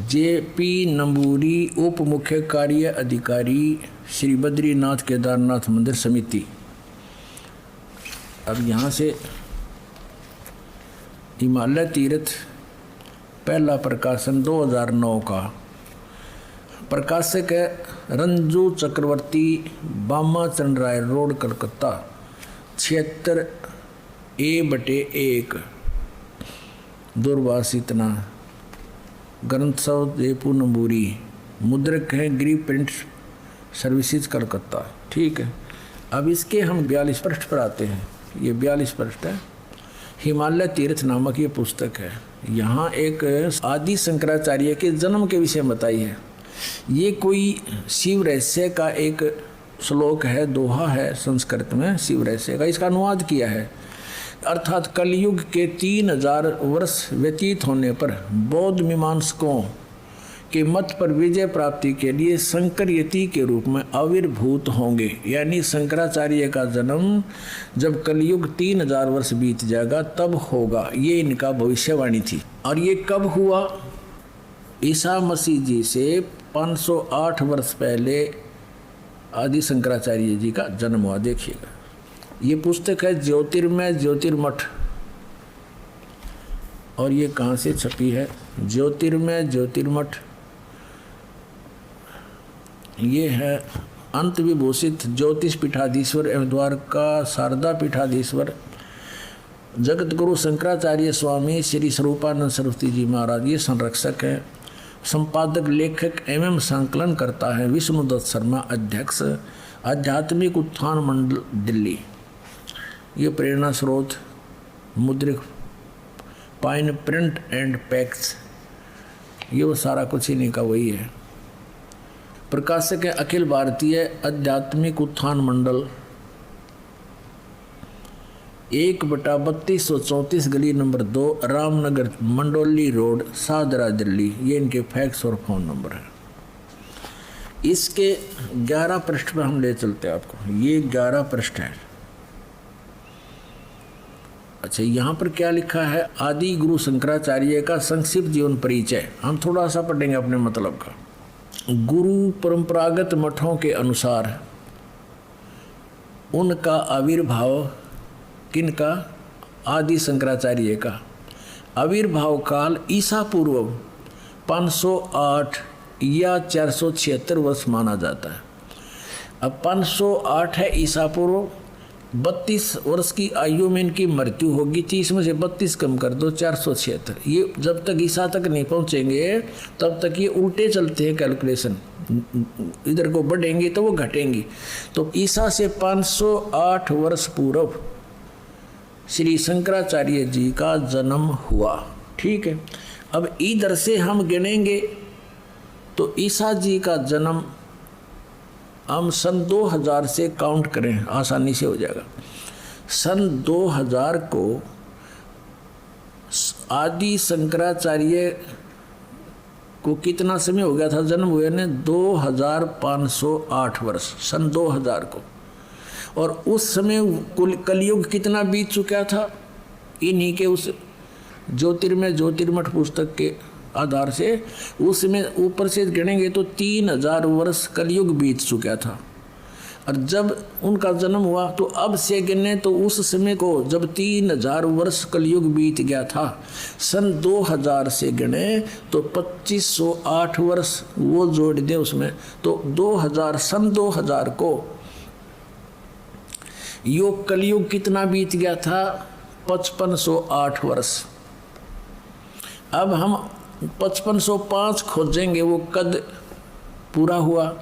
JP नंबूरी, उप मुख्य कार्य अधिकारी श्री बद्रीनाथ केदारनाथ मंदिर समिति। अब यहाँ से हिमालय तीर्थ पहला प्रकाशन 2009 का, प्रकाशक है रंजू चक्रवर्ती, बामा चंद राय रोड, कलकत्ता, 76A/1 दुर्वासितना, ग्रंथसौ जयपुर नंबूरी, मुद्रक है गिरी प्रिंट सर्विसेज, कलकत्ता। ठीक है, अब इसके हम 42 पृष्ठ पर आते हैं। ये 42 पृष्ठ है। हिमालय तीर्थ नामक ये पुस्तक है। यहाँ एक आदि शंकराचार्य के जन्म के विषय में बताई है। ये कोई शिव रहस्य का एक श्लोक है, दोहा है संस्कृत में शिव रहस्य का, इसका अनुवाद किया है। अर्थात कलयुग के 3000 वर्ष व्यतीत होने पर बौद्ध मीमांसकों के मत पर विजय प्राप्ति के लिए शंकर यति के रूप में आविर्भूत होंगे। यानी शंकराचार्य का जन्म जब कलयुग 3000 वर्ष बीत जाएगा तब होगा, ये इनका भविष्यवाणी थी। और ये कब हुआ? ईसा मसीह जी से 508 वर्ष पहले आदि शंकराचार्य जी का जन्म हुआ। देखिएगा, ये पुस्तक है ज्योतिर्मय ज्योतिर्मठ, और ये कहाँ से छपी है? ज्योतिर्मय ज्योतिर्मठ। ये है अंत विभूषित ज्योतिष पीठाधीश्वर एवं द्वारका शारदा पीठाधीश्वर जगत गुरु शंकराचार्य स्वामी श्री स्वरूपानंद सरस्वती जी महाराज, ये संरक्षक हैं। संपादक, लेखक एवं संकलन करता है विष्णुदत्त शर्मा, अध्यक्ष आध्यात्मिक उत्थान मंडल, दिल्ली। ये प्रेरणा स्रोत Mudryk pine print and PACS, ये वो सारा कुछ इन्हीं का वही है। प्रकाशक है अखिल भारतीय आध्यात्मिक उत्थान मंडल, 1/3234 गली नंबर 2, रामनगर, मंडोली रोड, सादरा, दिल्ली। ये इनके फैक्स और फ़ोन नंबर है। इसके 11 पृष्ठ पर हम ले चलते हैं आपको। ये 11 पृष्ठ है। अच्छा, यहाँ पर क्या लिखा है? आदि गुरु शंकराचार्य का संक्षिप्त जीवन परिचय। हम थोड़ा सा पढ़ेंगे अपने मतलब का। गुरु परंपरागत मठों के अनुसार उनका आविर्भाव, किनका? आदि शंकराचार्य का आविर्भाव काल ईसा पूर्व 508 या 476 वर्ष माना जाता है। अब 508 है ईसा पूर्व, 32 वर्ष की आयु में इनकी मृत्यु होगी। 30 में से 32 कम कर दो, 476। ये जब तक ईसा तक नहीं पहुंचेंगे तब तक ये उल्टे चलते हैं कैलकुलेशन, इधर को बढ़ेंगे तो वो घटेंगी। तो ईसा से 508 वर्ष पूर्व श्री शंकराचार्य जी का जन्म हुआ। ठीक है, अब इधर से हम गिनेंगे तो ईसा जी का जन्म हम सन 2000 से काउंट करें, आसानी से हो जाएगा। सन 2000 को आदि शंकराचार्य को कितना समय हो गया था जन्म हुए ने? 2508 वर्ष, सन 2000 को। और उस समय कलयुग कितना बीत चुका था? इन्हीं के उस ज्योतिर्मय ज्योतिर्मठ पुस्तक के आधार से उसमें ऊपर से गिनेंगे तो 3000 वर्ष कलयुग बीत चुका था। और जब उनका जन्म हुआ तो अब से गिने तो उस समय को जब 3000 वर्ष कलयुग बीत गया था, सन 2000 से गिने तो 2508 वर्ष वो जोड़ दें उसमें, तो 2000 सन 2000 को योग कलयुग कितना बीत गया था? 5508 वर्ष। अब हम 5505 खोजेंगे, वो कद पूरा हुआ।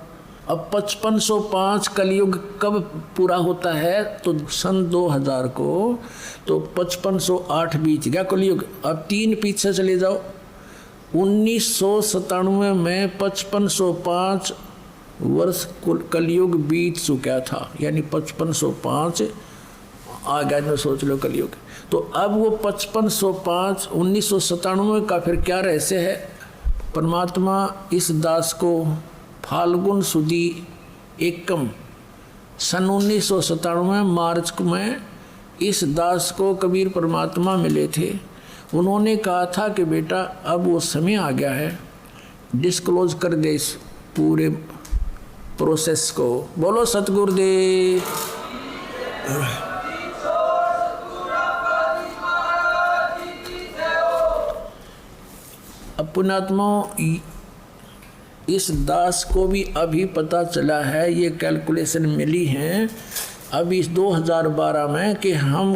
अब 5505 कलयुग कब पूरा होता है? तो सन 2000 को, तो 5508 बीत गया कलयुग। अब 3 पीछे चले जाओ, 1997 में 5505 वर्ष कलयुग बीत चुका था, यानी 5505 आ गया ना, सोच लो कलयुग। तो अब वो 5505 1997 का फिर क्या रहस्य है? परमात्मा इस दास को फाल्गुन सुदी एकम सन 1997 मार्च में इस दास को कबीर परमात्मा मिले थे। उन्होंने कहा था कि बेटा अब वो समय आ गया है, डिस्क्लोज कर दे इस पूरे प्रोसेस को। बोलो सतगुरुदेव। अब पुण्यात्माओं, इस दास को भी अभी पता चला है, ये कैलकुलेशन मिली हैं अभी इस 2012 में कि हम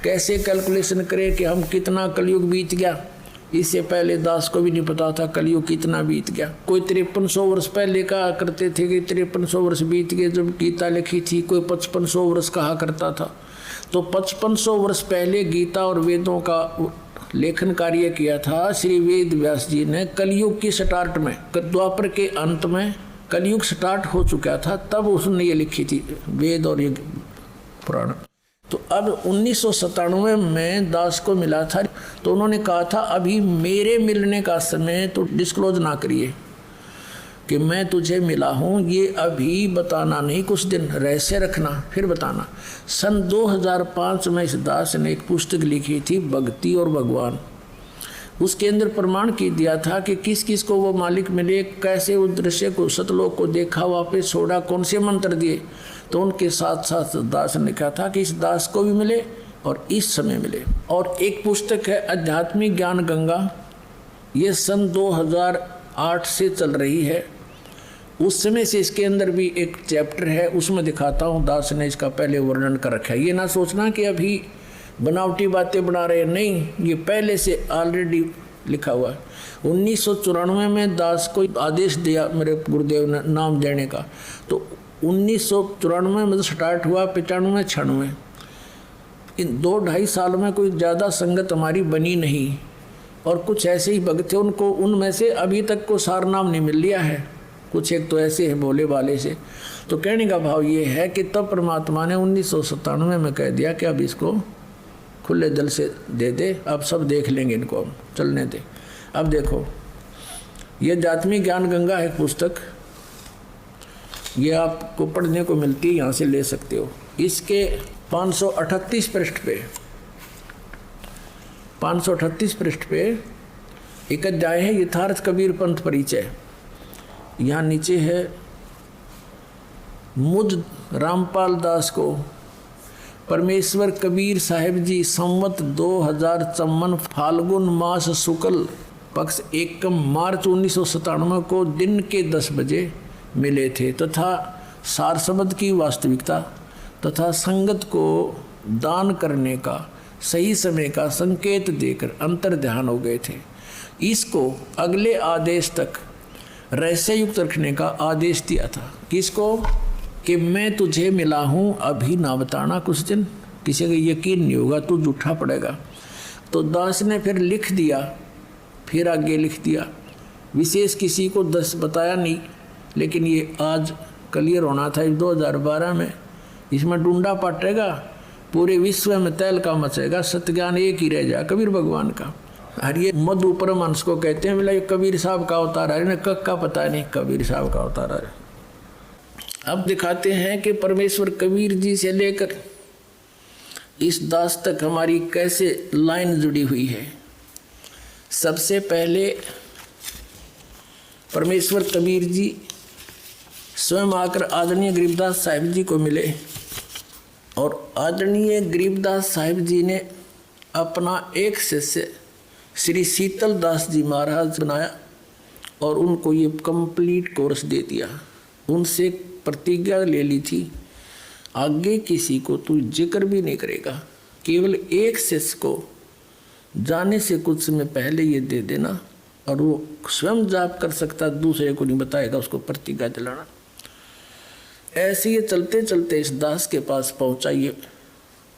कैसे कैलकुलेशन करें कि हम कितना कलयुग बीत गया। इससे पहले दास को भी नहीं पता था कलयुग कितना बीत गया। कोई 5300 वर्ष पहले कहा करते थे कि 5300 वर्ष बीत गए जब गीता लिखी थी, कोई 5500 वर्ष कहा करता था। तो 5500 वर्ष पहले गीता और वेदों का लेखन कार्य किया था श्री वेद व्यास जी ने कलयुग की स्टार्ट में, द्वापर के अंत में कलयुग स्टार्ट हो चुका था, तब उसने ये लिखी थी वेद और ये पुराण। तो अब 1997 में दास को मिला था, तो उन्होंने कहा था अभी मेरे मिलने का समय तो डिस्क्लोज ना करिए कि मैं तुझे मिला हूँ, ये अभी बताना नहीं, कुछ दिन रहस्य रखना फिर बताना। सन 2005 में इस दास ने एक पुस्तक लिखी थी भक्ति और भगवान। उसके अंदर प्रमाण की दिया था कि किस किस को वो मालिक मिले, कैसे उस दृश्य को सतलोक को देखा, वापस छोड़ा, कौन से मंत्र दिए। तो उनके साथ साथ दास ने कहा था कि इस दास को भी मिले और इस समय मिले। और एक पुस्तक है आध्यात्मिक ज्ञान गंगा, ये सन 2008 से चल रही है। उस समय से इसके अंदर भी एक चैप्टर है, उसमें दिखाता हूँ दास ने इसका पहले वर्णन कर रखा है। ये ना सोचना कि अभी बनावटी बातें बना रहे, नहीं, ये पहले से ऑलरेडी लिखा हुआ है। 1994 में दास को आदेश दिया मेरे गुरुदेव ने नाम देने का, तो 1994 में स्टार्ट हुआ, 95 96, इन 2-2.5 साल में कोई ज़्यादा संगत हमारी बनी नहीं। और कुछ ऐसे ही भक्त थे, उनको उनमें से अभी तक को सार नाम नहीं मिल लिया है, कुछ एक तो ऐसे है बोले वाले से। तो कहने का भाव ये है कि तब परमात्मा ने 1997 में कह दिया कि अब इसको खुले दिल से दे दे, अब सब देख लेंगे, इनको हम चलने दे। अब देखो, ये आध्यात्मिक ज्ञान गंगा है पुस्तक, ये आपको पढ़ने को मिलती है, यहाँ से ले सकते हो। इसके 538 पृष्ठ पे 538 पृष्ठ पे एक अध्याय है यथार्थ कबीर पंथ परिचय। यहाँ नीचे है मुझ रामपाल दास को परमेश्वर कबीर साहिब जी संवत 2054 फाल्गुन मास शुक्ल पक्ष 1 मार्च 1997 को दिन के 10 बजे मिले थे, तथा सार शब्द की वास्तविकता तथा संगत को दान करने का सही समय का संकेत देकर अंतर ध्यान हो गए थे। इसको अगले आदेश तक रहस्य युक्त रखने का आदेश दिया था। किसको? कि मैं तुझे मिला हूँ, अभी ना बताना कुछ दिन, किसी का यकीन नहीं होगा, तू झूठा पड़ेगा। तो दास ने फिर लिख दिया, फिर आगे लिख दिया, विशेष किसी को 10 बताया नहीं, लेकिन ये आज क्लियर होना था 2012 में। इसमें डूंडा पटेगा, पूरे विश्व में तहलका मचेगा, सत्यज्ञान एक ही रह जाए कबीर भगवान का। और ये मधु परमहंस को कहते हैं, बोला ये कबीर साहब का अवतार है, इन्हें कब का पता नहीं कबीर साहब का अवतार है। अब दिखाते हैं कि परमेश्वर कबीर जी से लेकर इस दास तक हमारी कैसे लाइन जुड़ी हुई है। सबसे पहले परमेश्वर कबीर जी स्वयं आकर आदरणीय गरीबदास साहिब जी को मिले, और आदरणीय गरीबदास साहिब जी ने अपना एक शिष्य श्री शीतल दास जी महाराज बनाया और उनको ये कंप्लीट कोर्स दे दिया। उनसे प्रतिज्ञा ले ली थी, आगे किसी को तू जिक्र भी नहीं करेगा, केवल एक शिष्य को जाने से कुछ समय पहले ये दे देना, और वो स्वयं जाप कर सकता, दूसरे को नहीं बताएगा, उसको प्रतिज्ञा दिलाना। ऐसे ये चलते चलते इस दास के पास पहुंचा, ये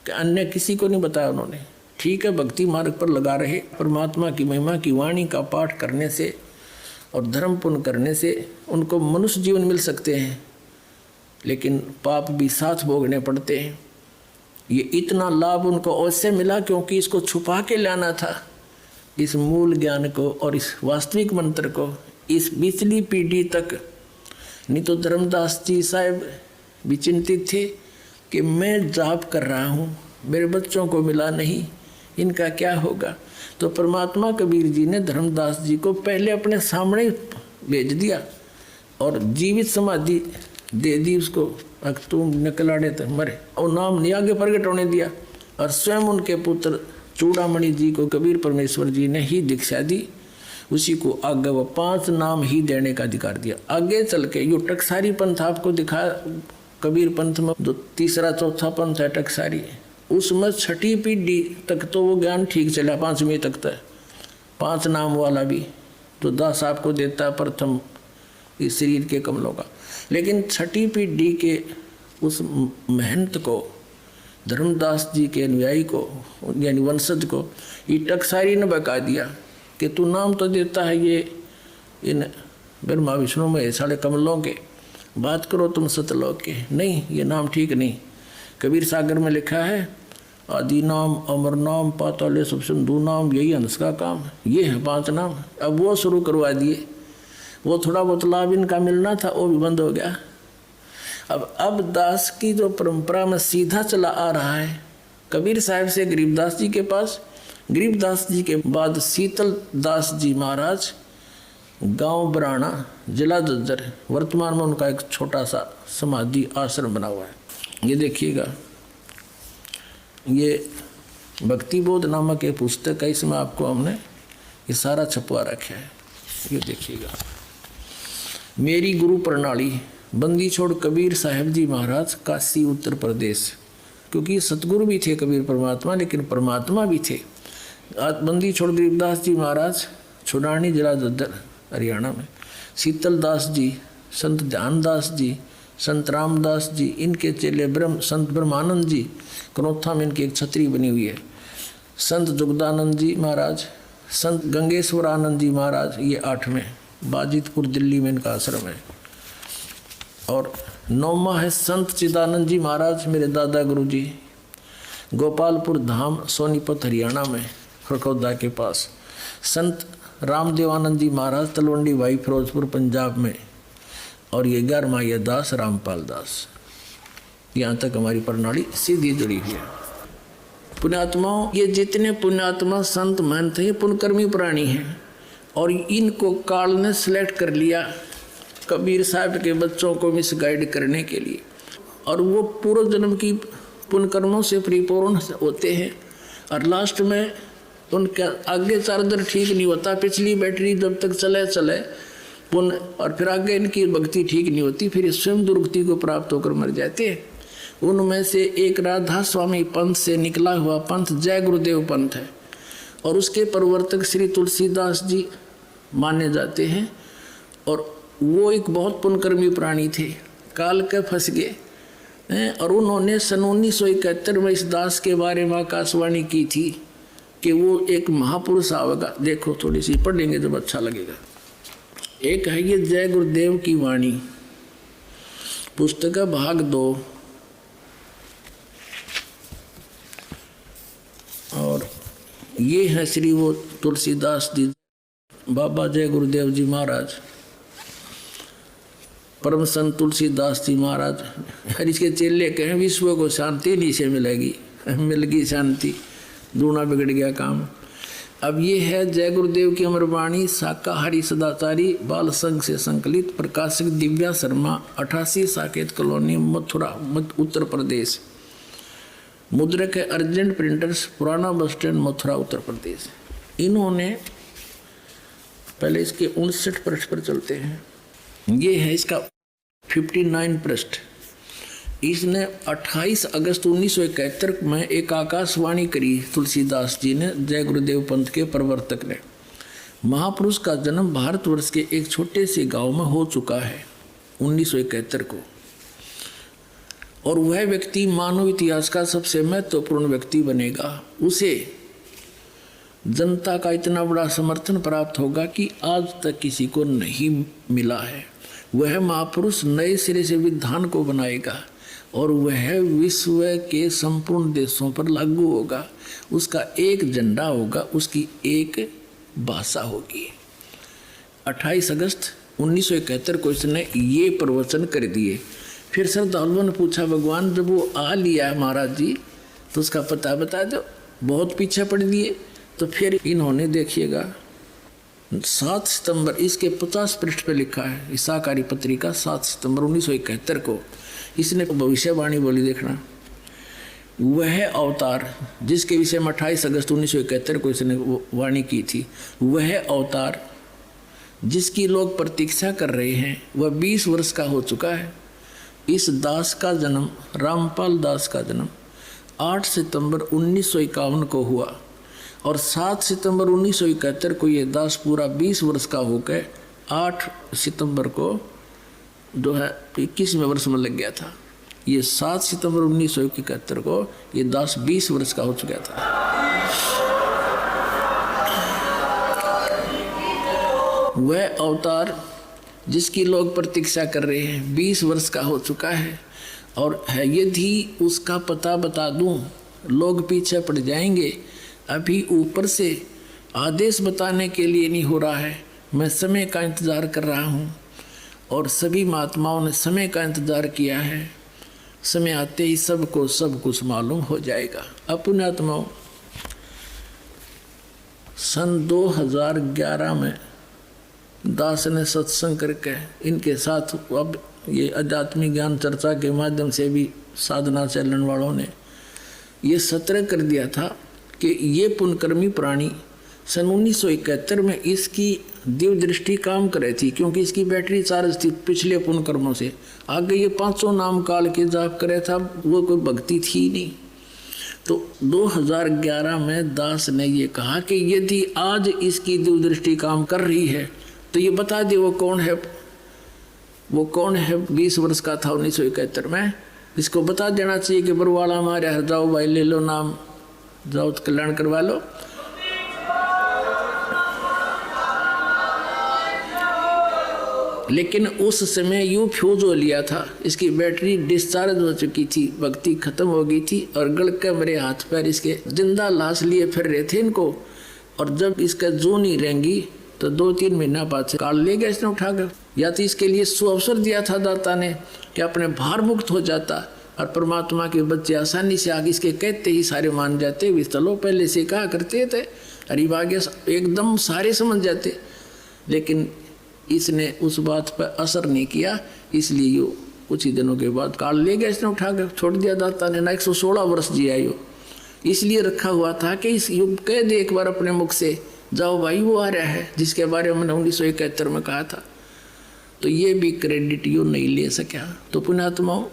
कि अन्य किसी को नहीं बताया उन्होंने। ठीक है, भक्ति मार्ग पर लगा रहे, परमात्मा की महिमा की वाणी का पाठ करने से और धर्म पुण्य करने से उनको मनुष्य जीवन मिल सकते हैं, लेकिन पाप भी साथ भोगने पड़ते हैं। ये इतना लाभ उनको ऐसे मिला क्योंकि इसको छुपा के लाना था, इस मूल ज्ञान को और इस वास्तविक मंत्र को इस पिछली पीढ़ी तक। नहीं तो धर्मदास जी साहब भी चिंतित थे कि मैं जाप कर रहा हूँ, मेरे बच्चों को मिला नहीं, इनका क्या होगा। तो परमात्मा कबीर जी ने धर्मदास जी को पहले अपने सामने भेज दिया और जीवित समाधि दे दी उसको, अगर तुम निकलाड़े तो मरे, और नाम नहीं आगे प्रकट होने दिया। और स्वयं उनके पुत्र चूड़ामणि जी को कबीर परमेश्वर जी ने ही दीक्षा दी। उसी को आगे वो 5 नाम ही देने का अधिकार दिया। आगे चल के यो टकसारी पंथ आपको दिखा, कबीर पंथ में जो तीसरा चौथा पंथ है टकसारी, उसमें 6ठी पीढ़ी तक तो वो ज्ञान ठीक चला, 5वीं तक तो 5 नाम वाला भी तो दास आपको देता है प्रथम इस शरीर के कमलों का। लेकिन 6ठी पीढ़ी के उस महंत को, धर्मदास जी के अनुयायी को यानी वंशज को ये टकसारी ने बका दिया कि तू नाम तो देता है ये इन ब्रह्मा विष्णु में साढ़े कमलों के, बात करो तुम सतलोक के, नहीं ये नाम ठीक नहीं। कबीर सागर में लिखा है आदि नाम, अमर नाम, पाताले सब सिंधु नाम, यही हंस का काम, ये है 5 नाम। अब वो शुरू करवा दिए, वो थोड़ा बहुत लाभ इनका मिलना था वो भी बंद हो गया। अब दास की जो परंपरा में सीधा चला आ रहा है, कबीर साहब से गरीबदास जी के पास, गरीबदास जी के बाद शीतल दास जी महाराज, गांव बराना, जिला जज्जर, वर्तमान में उनका एक छोटा सा समाधि आश्रम बना हुआ है। ये देखिएगा, ये भक्ति बोध नामक एक पुस्तक है, इसमें आपको हमने ये सारा छपवा रखा है। ये देखिएगा, मेरी गुरु प्रणाली, बंदी छोड़ कबीर साहब जी महाराज, काशी उत्तर प्रदेश। क्योंकि सतगुरु भी थे कबीर परमात्मा, लेकिन परमात्मा भी थे। बंदी छोड़ गरीबदास जी महाराज, छुड़ानी, जिला जज्जर, हरियाणा में। शीतल दास जी, संत ध्यानदास जी, संत रामदास जी, इनके चेले संत ब्रह्मानंद जी, कनौथा में इनकी एक छतरी बनी हुई है। संत जुगदानंद जी महाराज, संत गंगेश्वर आनंद जी महाराज, ये 8 में, बाजितपुर दिल्ली में इनका आश्रम है। और 9वां है संत चिदानंद जी महाराज, मेरे दादा गुरु जी, गोपालपुर धाम, सोनीपत हरियाणा में, खड़खौदा के पास। संत रामदेवानंद जी महाराज, तलवंडी भाई, फिरोजपुर पंजाब में। और ये 11वां ये दास रामपाल दास। यहाँ तक हमारी प्रणाली सीधी जुड़ी हुई है। पुण्यात्माओं, ये जितने पुण्यात्मा संत महंत हैं ये पुण्यकर्मी प्राणी हैं, और इनको काल ने सिलेक्ट कर लिया कबीर साहब के बच्चों को मिसगाइड करने के लिए। और वो पूर्व जन्म की पुण्यकर्मों से परिपूर्ण होते हैं, और लास्ट में उनका आगे चार्जर ठीक नहीं होता, पिछली बैटरी जब तक चले पुण्य, और फिर आगे इनकी भक्ति ठीक नहीं होती, फिर स्वयं दुर्गति को प्राप्त होकर मर जाते हैं। उनमें से एक राधा स्वामी पंथ से निकला हुआ पंथ जय गुरुदेव पंथ है, और उसके प्रवर्तक श्री तुलसीदास जी माने जाते हैं। और वो एक बहुत पुण्यकर्मी प्राणी थे, काल के फंस गए हैं। और उन्होंने सन 1971 में इस दास के बारे में आकाशवाणी की थी कि वो एक महापुरुष आवेगा। देखो थोड़ी सी पढ़ लेंगे जब अच्छा लगेगा। एक है ये जय गुरुदेव की वाणी, पुस्तक भाग 2, और ये है श्री वो तुलसीदास जी, बाबा जय गुरुदेव जी महाराज, परम संत तुलसीदास जी महाराज। हर इसके चेले कहें विश्व को शांति नहीं से मिलेगी, मिल गई शांति, दूना बिगड़ गया काम। अब ये है जय गुरुदेव की अमरवाणी, शाकाहारी सदाचारी, बाल संघ से संकलित, प्रकाशक दिव्या शर्मा, 88 साकेत कॉलोनी, मथुरा, उत्तर प्रदेश। मुद्रक है अर्जेंट प्रिंटर्स, पुराना बस स्टैंड, मथुरा, उत्तर प्रदेश। इन्होंने पहले इसके 59 पृष्ठ पर चलते हैं। ये है इसका 59 पृष्ठ। इसने 28 अगस्त 1971 में एक आकाशवाणी करी तुलसीदास जी ने, जय गुरुदेव पंथ के प्रवर्तक ने। महापुरुष का जन्म भारतवर्ष के एक छोटे से गांव में हो चुका है 1971 को, और वह व्यक्ति मानव इतिहास का सबसे महत्वपूर्ण व्यक्ति बनेगा। उसे जनता का इतना बड़ा समर्थन प्राप्त होगा कि आज तक किसी को नहीं मिला है। वह महापुरुष नए सिरे से विधान को बनाएगा, और वह विश्व के संपूर्ण देशों पर लागू होगा। उसका एक झंडा होगा, उसकी एक भाषा होगी। 28 अगस्त 1971 को इसने ये प्रवचन कर दिए। फिर श्रद्धालुओं ने पूछा, भगवान जब वो आ लिया है महाराज जी तो उसका पता बता दो, बहुत पीछे पड़ दिए। तो फिर इन्होंने देखिएगा 7 सितंबर, इसके 50 पृष्ठ पे लिखा है, ईसाकारी पत्रिका 7 सितंबर 1971 को इसने भविष्यवाणी बोली। देखना, वह अवतार जिसके विषय में 28 अगस्त 1971 को इसने वाणी की थी, वह अवतार जिसकी लोग प्रतीक्षा कर रहे हैं वह 20 वर्ष का हो चुका है। इस दास का जन्म, रामपाल दास का जन्म 8 सितंबर 1951 को हुआ और 7 सितंबर 1971 को ये दास पूरा 20 वर्ष का होकर 8 सितंबर को जो है 21वें वर्ष में लग गया था। ये 7 सितंबर 1971 को ये दास 20 वर्ष का हो चुका था। वह अवतार जिसकी लोग प्रतीक्षा कर रहे हैं 20 वर्ष का हो चुका है और है, यदि उसका पता बता दूं लोग पीछे पड़ जाएंगे। अभी ऊपर से आदेश बताने के लिए नहीं हो रहा है, मैं समय का इंतज़ार कर रहा हूं और सभी महात्माओं ने समय का इंतज़ार किया है। समय आते ही सबको सब कुछ मालूम हो जाएगा। अपने आत्माओं, सन 2011 में दास ने सत्संग करके इनके साथ अब ये आध्यात्मिक ज्ञान चर्चा के माध्यम से भी साधना चलन वालों ने ये सतर्क कर दिया था कि ये पुण्यकर्मी प्राणी सन 1971 में इसकी दिव्य दृष्टि काम कर रही थी, क्योंकि इसकी बैटरी चार्ज थी पिछले पुण्यकर्मों से। आगे ये 500 नाम काल के जाप करे था, वो कोई भक्ति थी नहीं। तो 2011 में दास ने ये कहा कि यदि आज इसकी दिव्य दृष्टि काम कर रही है तो ये बता दे वो कौन है। वो कौन है 20 वर्ष का था 1971 में, इसको बता देना चाहिए कि बरवाला हमारे हर जाओ भाई ले लो नाम, जाओ तो कल्याण करवा लो। लेकिन उस समय यूँ फ्यूज हो लिया था, इसकी बैटरी डिस्चार्ज हो चुकी थी, भक्ति खत्म हो गई थी और गल के मेरे हाथ पैर इसके जिंदा लाश लिए फिर रहे थे इनको। और जब इसका जो नहीं रहेंगी तो 2-3 महीना बाद से काल ले गया इसने उठाकर। या तो इसके लिए सुअवसर दिया था दाता ने कि अपने भार मुक्त हो जाता और परमात्मा के बच्चे आसानी से आगे इसके कहते ही सारे मान जाते। वे चलो पहले से कहा करते थे, अरे आगे एकदम सारे समझ जाते। लेकिन इसने उस बात पर असर नहीं किया, इसलिए यो कुछ ही दिनों के बाद काल ले गया इसने उठाकर, छोड़ दिया दाता ने। ना 116 वर्ष जिया यो, इसलिए रखा हुआ था कि इस युग कह दे एक बार अपने मुख से, जाओ भाई वो आ रहा है जिसके बारे में मैंने 1971 में कहा था। तो ये भी क्रेडिट यू नहीं ले सका। तो पुण्यात्माओं,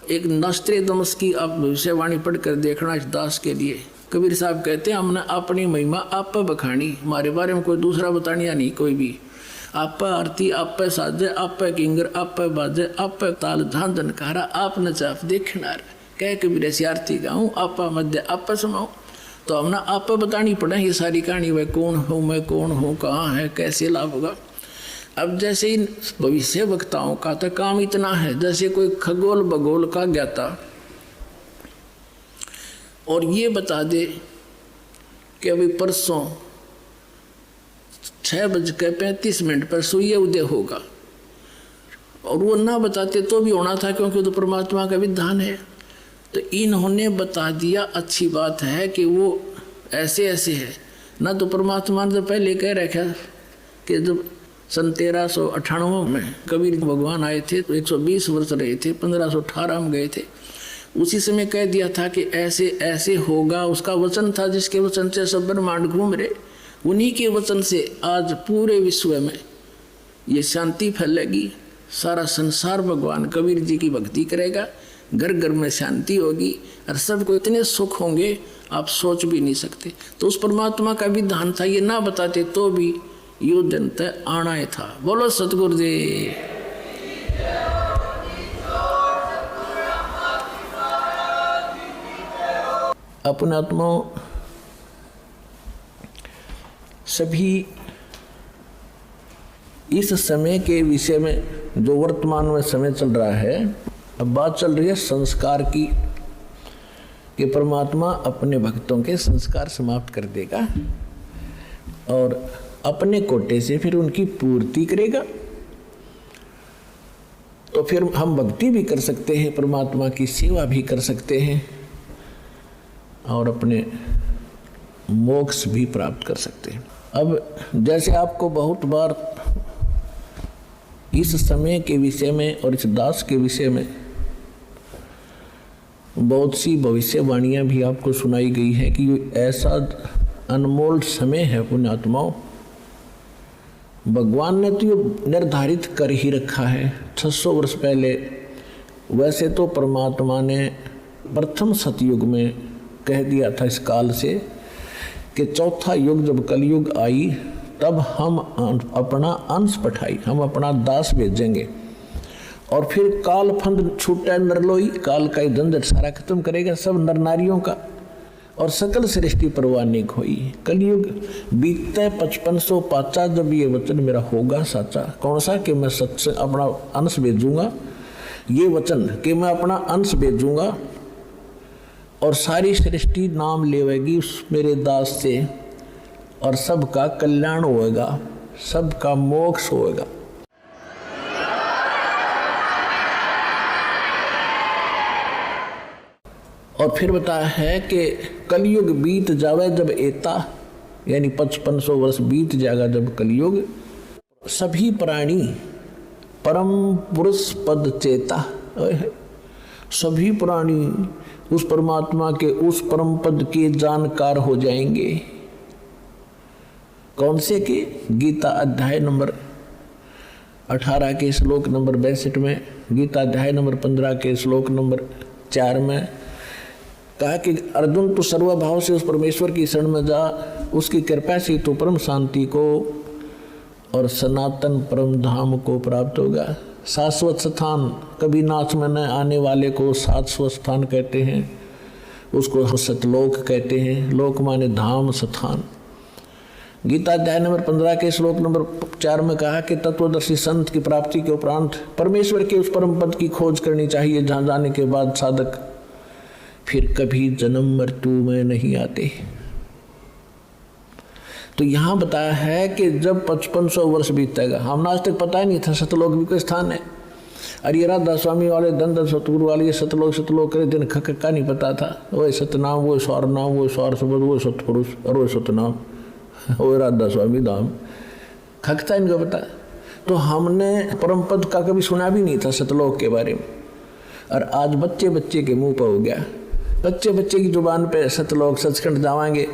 एक नस्त्रेदमस की आप भविष्यवाणी पढ़कर देखना इस दास के लिए। कबीर साहब कहते हैं हमने अपनी महिमा आप पर बखानी, हमारे बारे में कोई दूसरा बतानिया नहीं कोई भी। आप पर आरती, आप पर साजे, आप पर किंगर, आप पर बाजे, आप पर ताल झान जनकारा, आप नचाफ देखनार, कह कबीर ऐसी आरती गाऊँ, आप मध्य आप पर समाऊँ। तो हमने आप पर बतानी पड़े ये सारी कहानी, वह कौन हूँ, मैं कौन हूँ, कहाँ है, कैसे लाभ होगा। अब जैसे इन भविष्य वक्ताओं का तो काम इतना है जैसे कोई खगोल भगोल का ज्ञाता और ये बता दे कि अभी परसों 6:35 पर सूर्य उदय होगा, और वो ना बताते तो भी होना था क्योंकि तो परमात्मा का विधान है। तो इन्होंने बता दिया, अच्छी बात है कि वो ऐसे ऐसे है ना। तो परमात्मा ने तो पहले कह रखा कि जब सन 1398 में कबीर भगवान आए थे तो 120 वर्ष रहे थे, 1518 में गए थे। उसी समय कह दिया था कि ऐसे ऐसे होगा, उसका वचन था जिसके वचन से सब ब्रह्मांड घूम रहे। उन्हीं के वचन से आज पूरे विश्व में ये शांति फैलेगी, सारा संसार भगवान कबीर जी की भक्ति करेगा, घर घर में शांति होगी और सबको इतने सुख होंगे आप सोच भी नहीं सकते। तो उस परमात्मा का विधान था, ये ना बताते तो भी यो दिन तय आना ही था। बोलो सतगुरुदेव। अपने आत्माओं, सभी इस समय के विषय में जो वर्तमान में समय चल रहा है, अब बात चल रही है संस्कार की कि परमात्मा अपने भक्तों के संस्कार समाप्त कर देगा और अपने कोटे से फिर उनकी पूर्ति करेगा। तो फिर हम भक्ति भी कर सकते हैं, परमात्मा की सेवा भी कर सकते हैं और अपने मोक्ष भी प्राप्त कर सकते हैं। अब जैसे आपको बहुत बार इस समय के विषय में और इस दास के विषय में बहुत सी भविष्यवाणियाँ भी आपको सुनाई गई है कि ऐसा अनमोल समय है पुण्यात्माओं भगवान ने तो ये निर्धारित कर ही रखा है 600 वर्ष पहले। वैसे तो परमात्मा ने प्रथम सतयुग में कह दिया था इस काल से कि चौथा युग जब कलयुग आई तब हम अपना अंश पठाई, हम अपना दास भेजेंगे और फिर काल फंद छूटा नरलोई, काल का झंझट सारा खत्म करेगा सब नर नारियों का और सकल सृष्टि परवानिक हुई। कलयुग बीतते 5500 पाचा जब ये वचन मेरा होगा साचा। कौन सा? कि मैं सच अपना अंश भेजूंगा, ये वचन कि मैं अपना अंश भेजूंगा और सारी सृष्टि नाम लेवेगी उस मेरे दास से और सबका कल्याण होएगा, सबका मोक्ष होएगा। और फिर बताया है कि कलयुग बीत जावे जब एता, यानी 5500 वर्ष बीत जाएगा जब कलयुग, सभी प्राणी परम पुरुष पद चेता, सभी प्राणी उस परमात्मा के उस परम पद के जानकार हो जाएंगे। कौन से के? गीता अध्याय नंबर 18 के श्लोक नंबर 62 में, गीता अध्याय नंबर 15 के श्लोक नंबर 4 में कहा कि अर्जुन, तू सर्वभाव से उस परमेश्वर की शरण में जा, उसकी कृपा से तू परम शांति को और सनातन परम धाम को प्राप्त होगा। शाश्वत स्थान, कभी नाश में न आने वाले को शाश्वत स्थान कहते हैं, उसको सतलोक कहते हैं। लोक माने धाम, स्थान। गीता अध्याय नंबर 15 के श्लोक नंबर 4 में कहा कि तत्वदर्शी संत की प्राप्ति के उपरांत परमेश्वर के उस परम पद की खोज करनी चाहिए जहाँ जाने के बाद साधक फिर कभी जन्म मृत्यु में नहीं आते। तो यहाँ बताया है कि जब 5500 वर्ष बीतेगा, हम आज तक पता ही नहीं था सतलोक भी कोई स्थान है। और ये राधा स्वामी वाले धन सतगुरु वाले ये सतलोक करे दिन का नहीं पता था। वो सतनाम, वो स्वर नाम, वो स्वर शब्द, वो सतपुरुष और वो सतनाम, वो राधा स्वामी धाम, खकता इनको पता। तो हमने परम पद का कभी सुना भी नहीं था सतलोक के बारे में, और आज बच्चे बच्चे के मुंह पर हो गया। बच्चे बच्चे की जुबान पे सतलोक सचखंड जावांगे,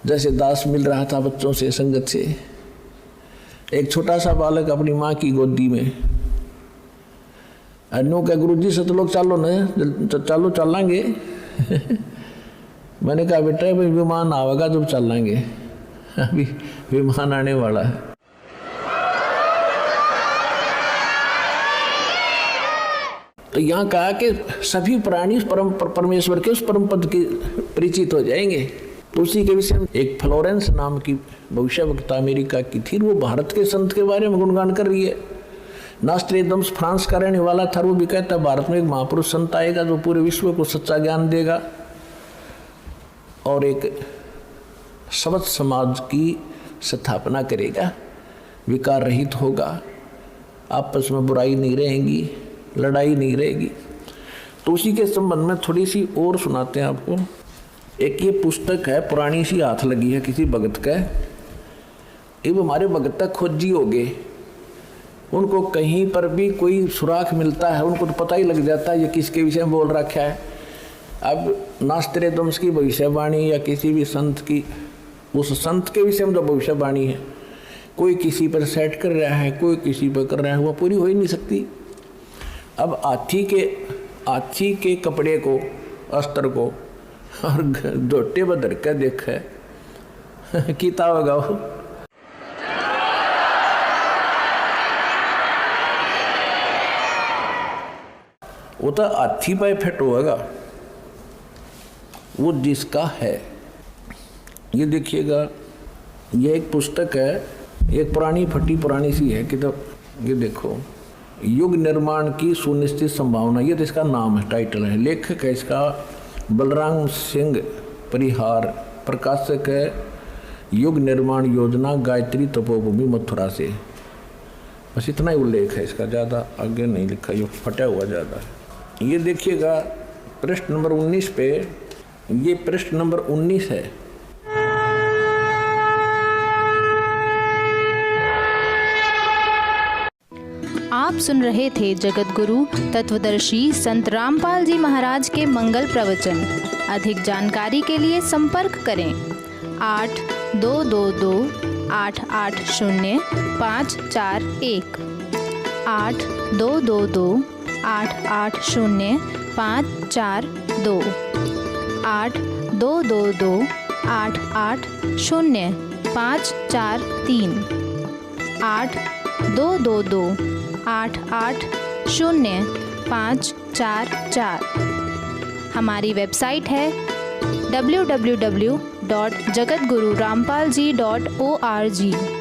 जैसे दास मिल रहा था बच्चों से संगत से। एक छोटा सा बालक अपनी माँ की गोदी में, अन्यों का गुरु जी सतलोक चालो न, चालो चलेंगे। मैंने कहा बेटा भाई विमान आवेगा जब चलेंगे, अभी विमान आने वाला है। तो यहाँ कहा कि सभी प्राणी परमेश्वर के उस परम पद के परिचित हो जाएंगे। तो उसी के विषय में एक फ्लोरेंस नाम की भविष्यवक्ता अमेरिका की थी, वो भारत के संत के बारे में गुणगान कर रही है। नास्ट्रेदम्स फ्रांस का रहने वाला था, वो भी कहता है भारत में एक महापुरुष संत आएगा जो पूरे विश्व को सच्चा ज्ञान देगा और एक सबत समाज की स्थापना करेगा, विकार रहित होगा, आपस में बुराई नहीं रहेगी, लड़ाई नहीं रहेगी। तो उसी के संबंध में थोड़ी सी और सुनाते हैं आपको। एक ये पुस्तक है, पुरानी सी हाथ लगी है किसी भगत का। ये हमारे भगत तक खोजी हो गए, उनको कहीं पर भी कोई सुराख मिलता है उनको तो पता ही लग जाता है ये किसके विषय में बोल रखा है। अब नास्ट्रेदम्स की भविष्यवाणी या किसी भी संत की, उस संत के विषय में जो भविष्यवाणी है, कोई किसी पर सेट कर रहा है, कोई किसी पर कर रहा है, वो पूरी हो ही नहीं सकती। अब हाथी के कपड़े को, अस्त्र को और जोटे बदर का देखा है कीता होगा वो तो हाथी पे फिट होगा, वो जिसका है। ये देखिएगा, ये एक पुस्तक है, एक पुरानी फटी पुरानी सी है किताब। ये देखो, युग निर्माण की सुनिश्चित संभावना, ये तो इसका नाम है, टाइटल है। लेखक है इसका बलराम सिंह परिहार, प्रकाशक है युग निर्माण योजना, गायत्री तपोभूमि मथुरा से। बस इतना ही उल्लेख है इसका, ज़्यादा आगे नहीं लिखा, ये फटा हुआ ज़्यादा है। ये देखिएगा पृष्ठ नंबर 19 पे, ये पृष्ठ नंबर 19 है। आप सुन रहे थे जगत गुरु तत्वदर्शी संत रामपाल जी महाराज के मंगल प्रवचन। अधिक जानकारी के लिए संपर्क करें 8 822-880-541, 822-880-542, 822-880-543, 822-880-544। हमारी वेबसाइट है www.jagatgururampalji.org।